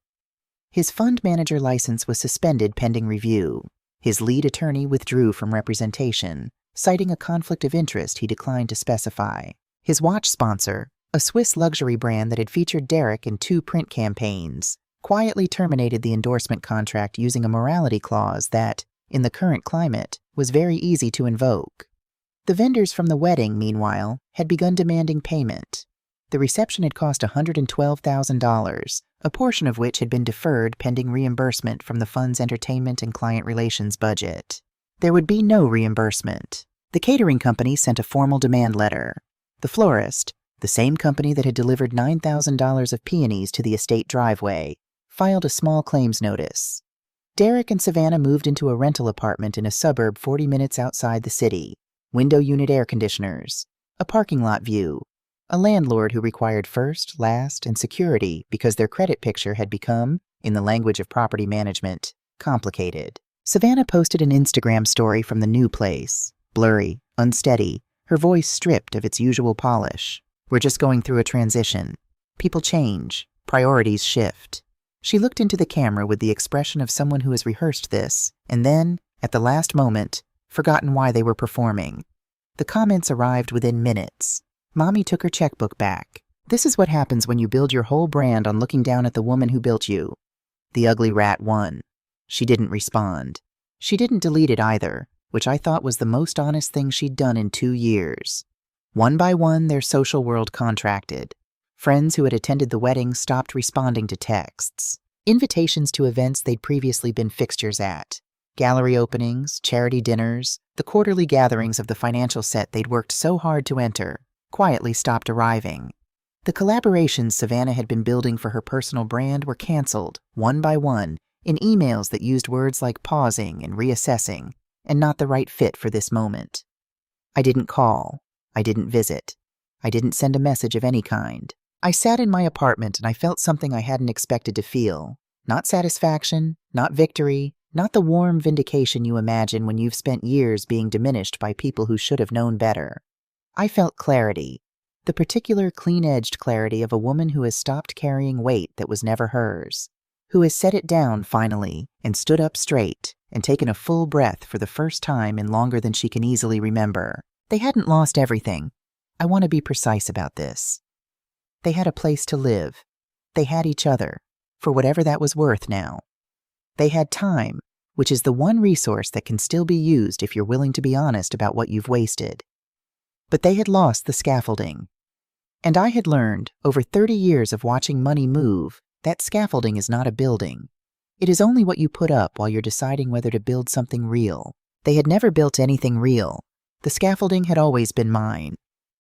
His fund manager license was suspended pending review. His lead attorney withdrew from representation, citing a conflict of interest he declined to specify. His watch sponsor, a Swiss luxury brand that had featured Derek in 2 print campaigns, quietly terminated the endorsement contract using a morality clause that, in the current climate, was very easy to invoke. The vendors from the wedding, meanwhile, had begun demanding payment. The reception had cost $112,000, a portion of which had been deferred pending reimbursement from the fund's entertainment and client relations budget. There would be no reimbursement. The catering company sent a formal demand letter. The florist, the same company that had delivered $9,000 of peonies to the estate driveway, filed a small claims notice. Derek and Savannah moved into a rental apartment in a suburb 40 minutes outside the city. Window unit air conditioners, a parking lot view, a landlord who required first, last, and security because their credit picture had become, in the language of property management, complicated. Savannah posted an Instagram story from the new place, blurry, unsteady, her voice stripped of its usual polish. We're just going through a transition. People change, priorities shift. She looked into the camera with the expression of someone who has rehearsed this, and then, at the last moment, forgotten why they were performing. The comments arrived within minutes. Mommy took her checkbook back. This is what happens when you build your whole brand on looking down at the woman who built you. The ugly rat won. She didn't respond. She didn't delete it either, which I thought was the most honest thing she'd done in 2 years. One by one, their social world contracted. Friends who had attended the wedding stopped responding to texts. Invitations to events they'd previously been fixtures at. Gallery openings, charity dinners, the quarterly gatherings of the financial set they'd worked so hard to enter, quietly stopped arriving. The collaborations Savannah had been building for her personal brand were canceled, one by one, in emails that used words like pausing and reassessing, and not the right fit for this moment. I didn't call. I didn't visit. I didn't send a message of any kind. I sat in my apartment and I felt something I hadn't expected to feel. Not satisfaction, not victory, not the warm vindication you imagine when you've spent years being diminished by people who should have known better. I felt clarity, the particular clean-edged clarity of a woman who has stopped carrying weight that was never hers, who has set it down finally and stood up straight and taken a full breath for the first time in longer than she can easily remember. They hadn't lost everything. I want to be precise about this. They had a place to live. They had each other, for whatever that was worth now. They had time, which is the one resource that can still be used if you're willing to be honest about what you've wasted. But they had lost the scaffolding. And I had learned, over 30 years of watching money move, that scaffolding is not a building. It is only what you put up while you're deciding whether to build something real. They had never built anything real. The scaffolding had always been mine.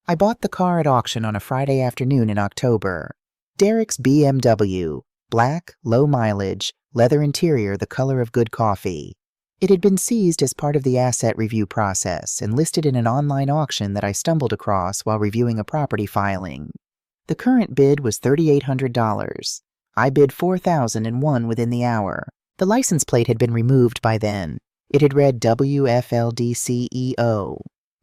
I bought the car at auction on a Friday afternoon in October. Derek's BMW, black, low mileage, leather interior the color of good coffee. It had been seized as part of the asset review process and listed in an online auction that I stumbled across while reviewing a property filing. The current bid was $3,800. I bid $4,000 and won within the hour. The license plate had been removed by then. It had read WFLDCEO.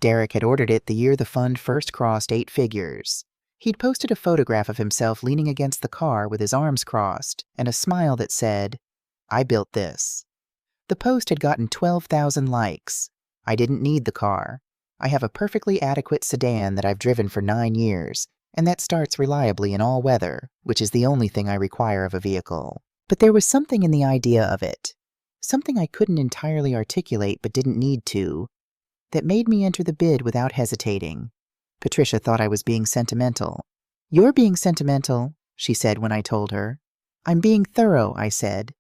Derek had ordered it the year the fund first crossed 8 figures. He'd posted a photograph of himself leaning against the car with his arms crossed and a smile that said, "I built this." The post had gotten 12,000 likes. I didn't need the car. I have a perfectly adequate sedan that I've driven for 9 years, and that starts reliably in all weather, which is the only thing I require of a vehicle. But there was something in the idea of it, something I couldn't entirely articulate but didn't need to, that made me enter the bid without hesitating. Patricia thought I was being sentimental. "You're being sentimental," she said when I told her. "I'm being thorough," I said.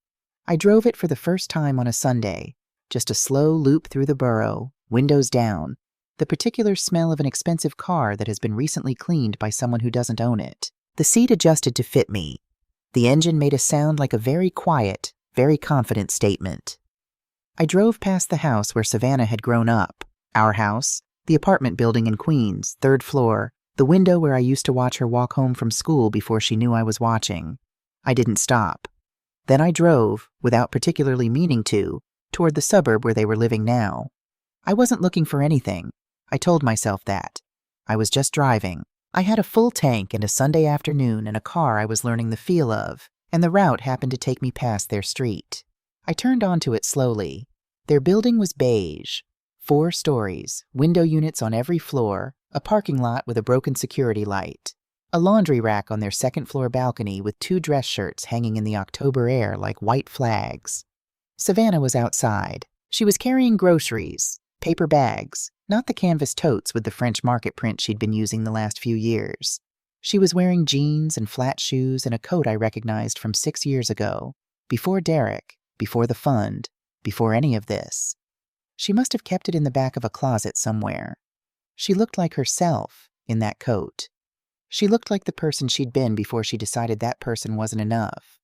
I drove it for the first time on a Sunday, just a slow loop through the borough, windows down, the particular smell of an expensive car that has been recently cleaned by someone who doesn't own it. The seat adjusted to fit me. The engine made a sound like a very quiet, very confident statement. I drove past the house where Savannah had grown up, our house, the apartment building in Queens, 3rd floor, the window where I used to watch her walk home from school before she knew I was watching. I didn't stop. Then I drove, without particularly meaning to, toward the suburb where they were living now. I wasn't looking for anything. I told myself that. I was just driving. I had a full tank and a Sunday afternoon and a car I was learning the feel of, and the route happened to take me past their street. I turned onto it slowly. Their building was beige. 4 stories, window units on every floor, a parking lot with a broken security light, a laundry rack on their 2nd floor balcony with 2 dress shirts hanging in the October air like white flags. Savannah was outside. She was carrying groceries, paper bags, not the canvas totes with the French market print she'd been using the last few years. She was wearing jeans and flat shoes and a coat I recognized from 6 years ago, before Derek, before the fund, before any of this. She must have kept it in the back of a closet somewhere. She looked like herself in that coat. She looked like the person she'd been before she decided that person wasn't enough.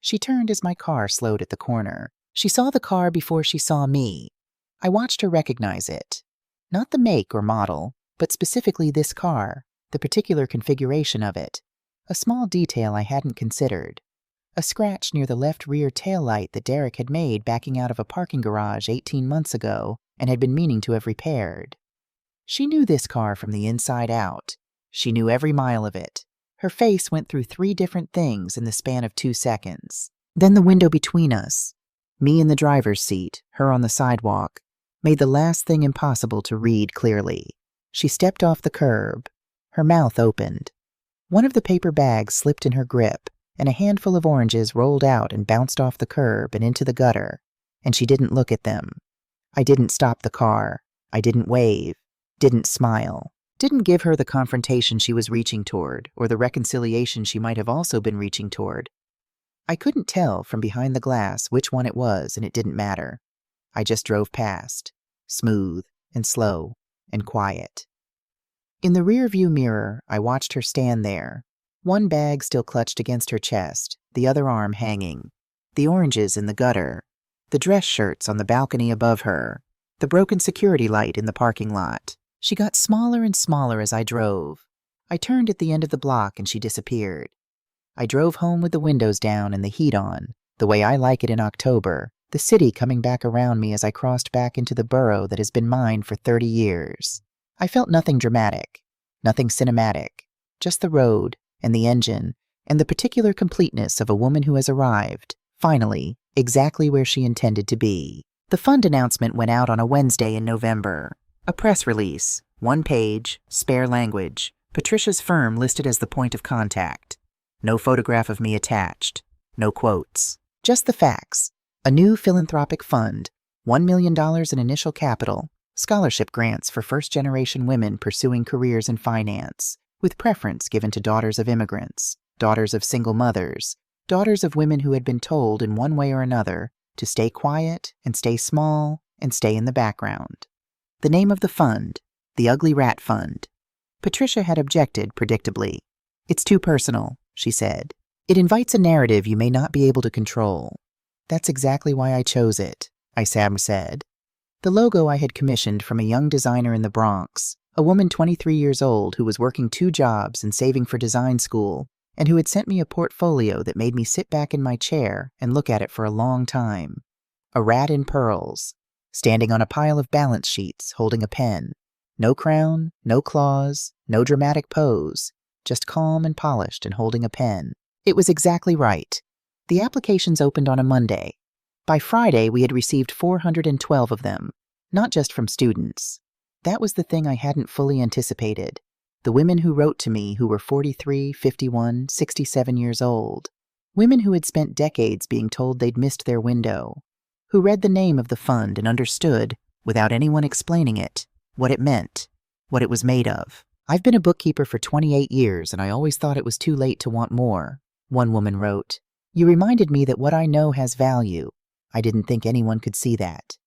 She turned as my car slowed at the corner. She saw the car before she saw me. I watched her recognize it. Not the make or model, but specifically this car, the particular configuration of it. A small detail I hadn't considered. A scratch near the left rear taillight that Derek had made backing out of a parking garage 18 months ago and had been meaning to have repaired. She knew this car from the inside out. She knew every mile of it. Her face went through 3 different things in the span of 2 seconds. Then the window between us, me in the driver's seat, her on the sidewalk, made the last thing impossible to read clearly. She stepped off the curb. Her mouth opened. One of the paper bags slipped in her grip, and a handful of oranges rolled out and bounced off the curb and into the gutter, and she didn't look at them. I didn't stop the car. I didn't wave. Didn't smile. Didn't give her the confrontation she was reaching toward, or the reconciliation she might have also been reaching toward. I couldn't tell from behind the glass which one it was, and it didn't matter. I just drove past, smooth and slow and quiet. In the rear-view mirror, I watched her stand there, one bag still clutched against her chest, the other arm hanging, the oranges in the gutter, the dress shirts on the balcony above her, the broken security light in the parking lot. She got smaller and smaller as I drove. I turned at the end of the block and she disappeared. I drove home with the windows down and the heat on, the way I like it in October, the city coming back around me as I crossed back into the borough that has been mine for 30 years. I felt nothing dramatic, nothing cinematic, just the road and the engine and the particular completeness of a woman who has arrived, finally, exactly where she intended to be. The fund announcement went out on a Wednesday in November. A press release, 1 page, spare language, Patricia's firm listed as the point of contact. No photograph of me attached. No quotes. Just the facts. A new philanthropic fund, $1 million in initial capital, scholarship grants for first-generation women pursuing careers in finance, with preference given to daughters of immigrants, daughters of single mothers, daughters of women who had been told in one way or another to stay quiet and stay small and stay in the background. The name of the fund, the Ugly Rat Fund. Patricia had objected, predictably. "It's too personal," she said. "It invites a narrative you may not be able to control." "That's exactly why I chose it," I said. The logo I had commissioned from a young designer in the Bronx, a woman 23 years old who was working 2 jobs and saving for design school, and who had sent me a portfolio that made me sit back in my chair and look at it for a long time. A rat in pearls, standing on a pile of balance sheets, holding a pen. No crown, no claws, no dramatic pose, just calm and polished and holding a pen. It was exactly right. The applications opened on a Monday. By Friday, we had received 412 of them, not just from students. That was the thing I hadn't fully anticipated. The women who wrote to me who were 43, 51, 67 years old. Women who had spent decades being told they'd missed their window. Who read the name of the fund and understood, without anyone explaining it, what it meant, what it was made of. "I've been a bookkeeper for 28 years and I always thought it was too late to want more," one woman wrote. "You reminded me that what I know has value. I didn't think anyone could see that.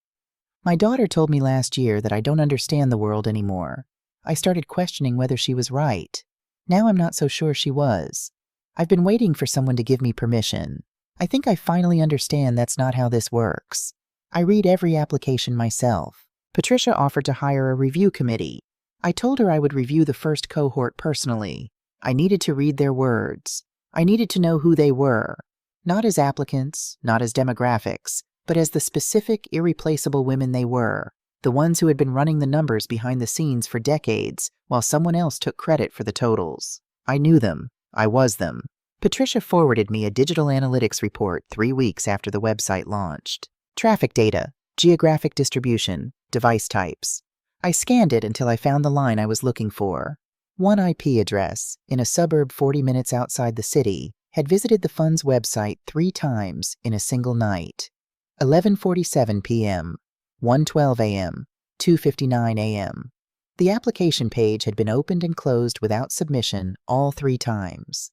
My daughter told me last year that I don't understand the world anymore. I started questioning whether she was right. Now I'm not so sure she was. I've been waiting for someone to give me permission. I think I finally understand that's not how this works. I read every application myself." Patricia offered to hire a review committee. I told her I would review the first cohort personally. I needed to read their words. I needed to know who they were, not as applicants, not as demographics, but as the specific, irreplaceable women they were, the ones who had been running the numbers behind the scenes for decades while someone else took credit for the totals. I knew them. I was them. Patricia forwarded me a digital analytics report 3 weeks after the website launched. Traffic data, geographic distribution, device types. I scanned it until I found the line I was looking for. One IP address, in a suburb 40 minutes outside the city, had visited the fund's website 3 times in a single night. 11:47 p.m., 1:12 a.m., 2:59 a.m. The application page had been opened and closed without submission all 3 times.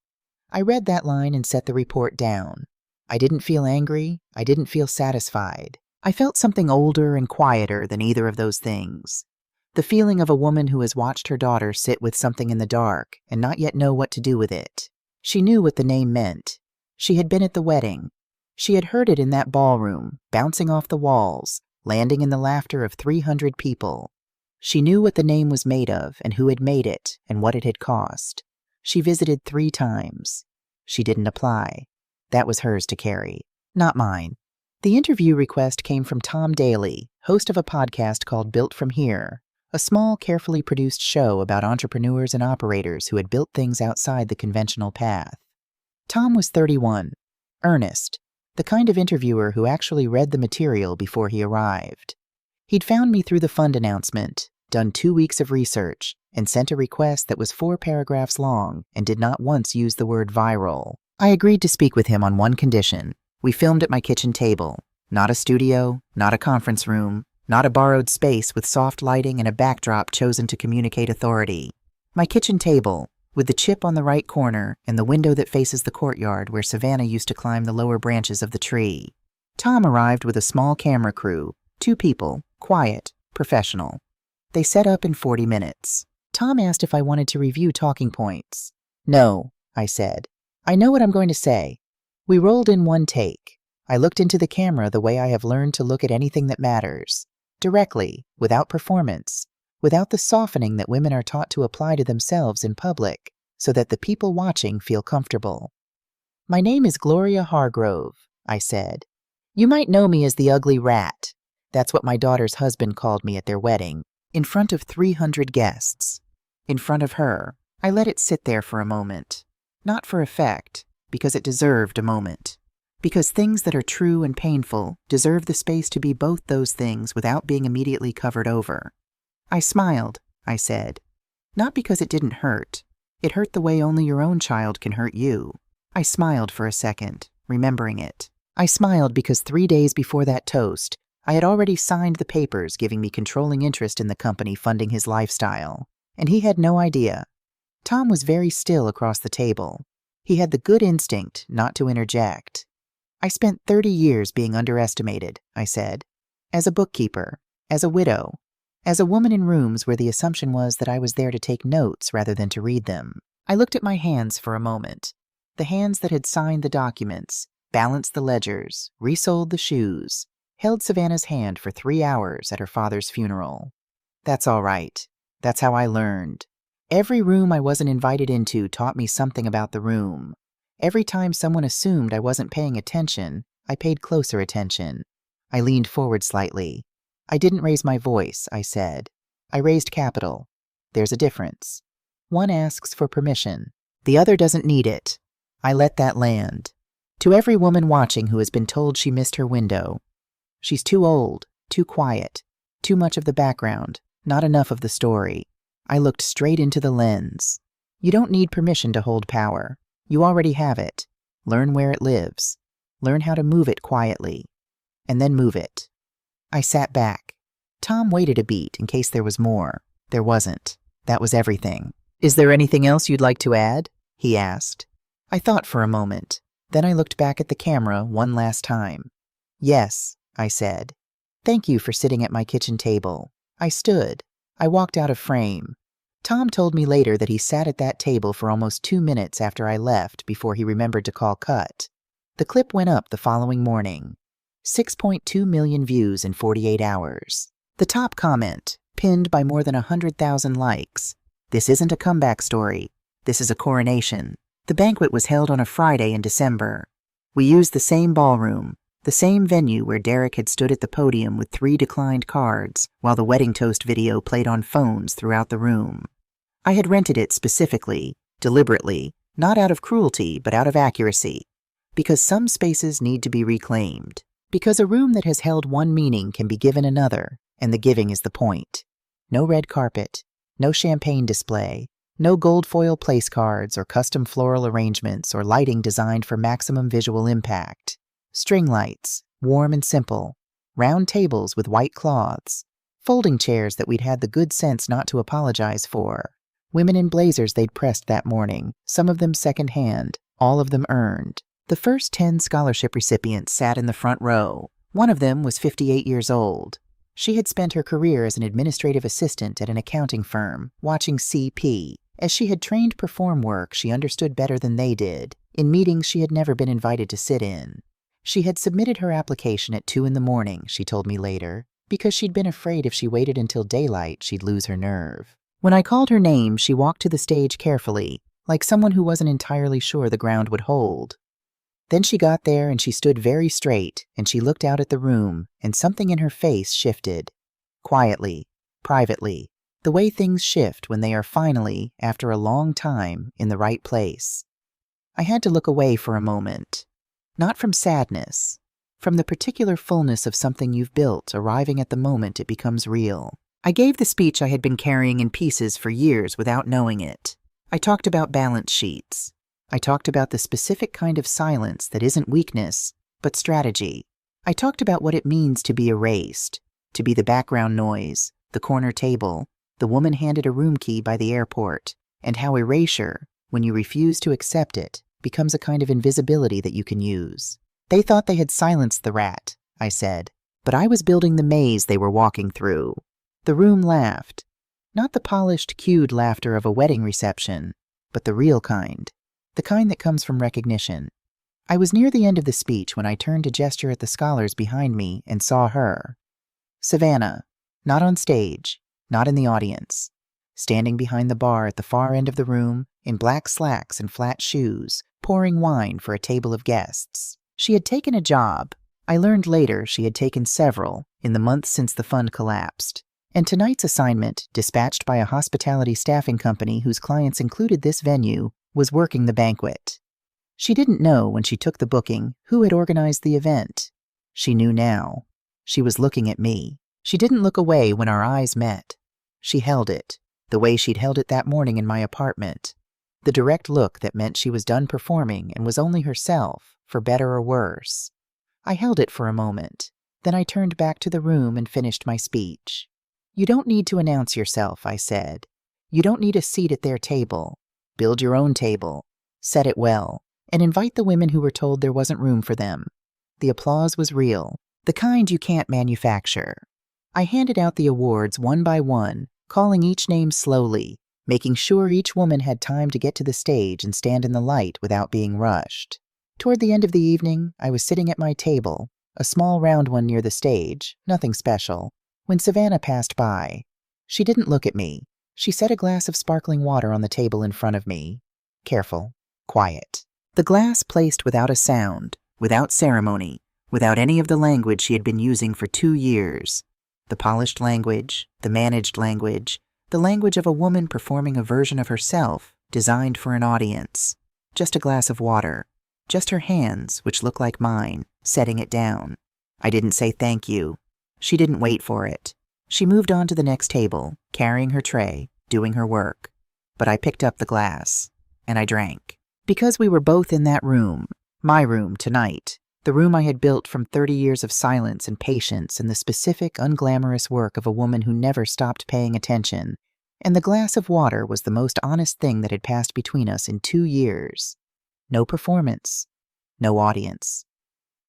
I read that line and set the report down. I didn't feel angry. I didn't feel satisfied. I felt something older and quieter than either of those things. The feeling of a woman who has watched her daughter sit with something in the dark and not yet know what to do with it. She knew what the name meant. She had been at the wedding. She had heard it in that ballroom, bouncing off the walls, landing in the laughter of 300 people. She knew what the name was made of and who had made it and what it had cost. She visited 3 times. She didn't apply. That was hers to carry, not mine. The interview request came from Tom Daly, host of a podcast called Built From Here, a small, carefully produced show about entrepreneurs and operators who had built things outside the conventional path. Tom was 31, earnest, the kind of interviewer who actually read the material before he arrived. He'd found me through the fund announcement, done 2 weeks of research, and sent a request that was 4 paragraphs long and did not once use the word viral. I agreed to speak with him on one condition. We filmed at my kitchen table. Not a studio, not a conference room, not a borrowed space with soft lighting and a backdrop chosen to communicate authority. My kitchen table, with the chip on the right corner and the window that faces the courtyard where Savannah used to climb the lower branches of the tree. Tom arrived with a small camera crew, 2 people, quiet, professional. They set up in 40 minutes. Tom asked if I wanted to review talking points. No, I said. I know what I'm going to say. We rolled in 1 take. I looked into the camera the way I have learned to look at anything that matters. Directly, without performance, without the softening that women are taught to apply to themselves in public, so that the people watching feel comfortable. My name is Gloria Hargrove, I said. You might know me as the ugly rat. That's what my daughter's husband called me at their wedding, in front of 300 guests. In front of her, I let it sit there for a moment. Not for effect, because it deserved a moment. Because things that are true and painful deserve the space to be both those things without being immediately covered over. I smiled, I said. Not because it didn't hurt. It hurt the way only your own child can hurt you. I smiled for a second, remembering it. I smiled because 3 days before that toast, I had already signed the papers giving me controlling interest in the company funding his lifestyle. And he had no idea. Tom was very still across the table. He had the good instinct not to interject. I spent 30 years being underestimated, I said. As a bookkeeper, as a widow, as a woman in rooms where the assumption was that I was there to take notes rather than to read them. I looked at my hands for a moment. The hands that had signed the documents, balanced the ledgers, resold the shoes, held Savannah's hand for 3 hours at her father's funeral. That's all right. That's how I learned. Every room I wasn't invited into taught me something about the room. Every time someone assumed I wasn't paying attention, I paid closer attention. I leaned forward slightly. I didn't raise my voice, I said. I raised capital. There's a difference. One asks for permission. The other doesn't need it. I let that land. To every woman watching who has been told she missed her window. She's too old, too quiet, too much of the background, not enough of the story. I looked straight into the lens. You don't need permission to hold power. You already have it. Learn where it lives. Learn how to move it quietly. And then move it. I sat back. Tom waited a beat in case there was more. There wasn't. That was everything. Is there anything else you'd like to add? He asked. I thought for a moment. Then I looked back at the camera one last time. Yes, I said. Thank you for sitting at my kitchen table. I stood. I walked out of frame. Tom told me later that he sat at that table for almost 2 minutes after I left before he remembered to call cut. The clip went up the following morning. 6.2 million views in 48 hours. The top comment, pinned by more than 100,000 likes. This isn't a comeback story. This is a coronation. The banquet was held on a Friday in December. We used the same ballroom, the same venue where Derek had stood at the podium with 3 declined cards while the wedding toast video played on phones throughout the room. I had rented it specifically, deliberately, not out of cruelty but out of accuracy, because some spaces need to be reclaimed, because a room that has held one meaning can be given another, and the giving is the point. No red carpet, no champagne display, no gold foil place cards or custom floral arrangements or lighting designed for maximum visual impact. String lights, warm and simple, round tables with white cloths, Folding chairs that we'd had the good sense not to apologize for. Women in blazers they'd pressed that morning, some of them secondhand, all of them earned. The first 10 scholarship recipients sat in the front row. One of them was 58 years old. She had spent her career as an administrative assistant at an accounting firm, watching CP. As she had trained perform work she understood better than they did, in meetings she had never been invited to sit in. She had submitted her application at 2 in the morning, she told me later, because she'd been afraid if she waited until daylight she'd lose her nerve. When I called her name, she walked to the stage carefully, like someone who wasn't entirely sure the ground would hold. Then she got there and she stood very straight, and she looked out at the room, and something in her face shifted. Quietly, privately, the way things shift when they are finally, after a long time, in the right place. I had to look away for a moment. Not from sadness, from the particular fullness of something you've built arriving at the moment it becomes real. I gave the speech I had been carrying in pieces for years without knowing it. I talked about balance sheets. I talked about the specific kind of silence that isn't weakness, but strategy. I talked about what it means to be erased, to be the background noise, the corner table, the woman handed a room key by the airport, and how erasure, when you refuse to accept it, becomes a kind of invisibility that you can use. They thought they had silenced the rat, I said, but I was building the maze they were walking through. The room laughed. Not the polished, cued laughter of a wedding reception, but the real kind. The kind that comes from recognition. I was near the end of the speech when I turned to gesture at the scholars behind me and saw her. Savannah, not on stage, not in the audience. Standing behind the bar at the far end of the room, in black slacks and flat shoes, pouring wine for a table of guests. She had taken a job. I learned later she had taken several in the months since the fund collapsed. And tonight's assignment, dispatched by a hospitality staffing company whose clients included this venue, was working the banquet. She didn't know when she took the booking who had organized the event. She knew now. She was looking at me. She didn't look away when our eyes met. She held it, the way she'd held it that morning in my apartment. The direct look that meant she was done performing and was only herself, for better or worse. I held it for a moment. Then I turned back to the room and finished my speech. You don't need to announce yourself, I said. You don't need a seat at their table. Build your own table. Set it well. And invite the women who were told there wasn't room for them. The applause was real, the kind you can't manufacture. I handed out the awards one by one, calling each name slowly, making sure each woman had time to get to the stage and stand in the light without being rushed. Toward the end of the evening, I was sitting at my table, a small round one near the stage, nothing special, when Savannah passed by. She didn't look at me. She set a glass of sparkling water on the table in front of me. Careful, quiet. The glass placed without a sound, without ceremony, without any of the language she had been using for 2 years. The polished language, the managed language, the language of a woman performing a version of herself designed for an audience. Just a glass of water. Just her hands, which looked like mine, setting it down. I didn't say thank you. She didn't wait for it. She moved on to the next table, carrying her tray, doing her work. But I picked up the glass, and I drank. Because we were both in that room, my room tonight, the room I had built from 30 years of silence and patience and the specific, unglamorous work of a woman who never stopped paying attention, and the glass of water was the most honest thing that had passed between us in 2 years. No performance, no audience.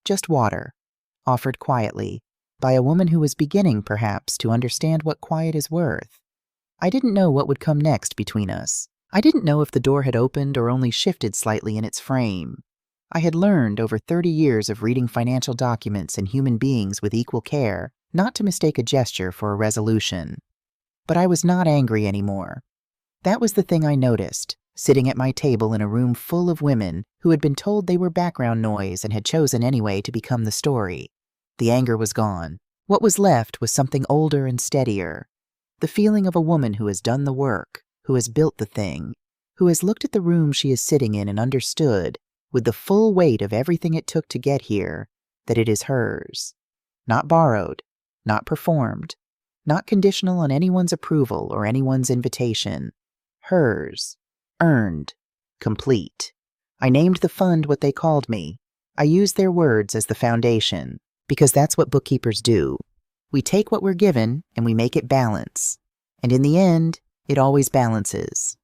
Just water, offered quietly, by a woman who was beginning, perhaps, to understand what quiet is worth. I didn't know what would come next between us. I didn't know if the door had opened or only shifted slightly in its frame. I had learned over 30 years of reading financial documents and human beings with equal care not to mistake a gesture for a resolution. But I was not angry anymore. That was the thing I noticed, sitting at my table in a room full of women who had been told they were background noise and had chosen anyway to become the story. The anger was gone. What was left was something older and steadier. The feeling of a woman who has done the work, who has built the thing, who has looked at the room she is sitting in and understood, with the full weight of everything it took to get here, that it is hers. Not borrowed, not performed, not conditional on anyone's approval or anyone's invitation. Hers. Earned. Complete. I named the fund what they called me. I used their words as the foundation, because that's what bookkeepers do. We take what we're given and we make it balance. And in the end, it always balances.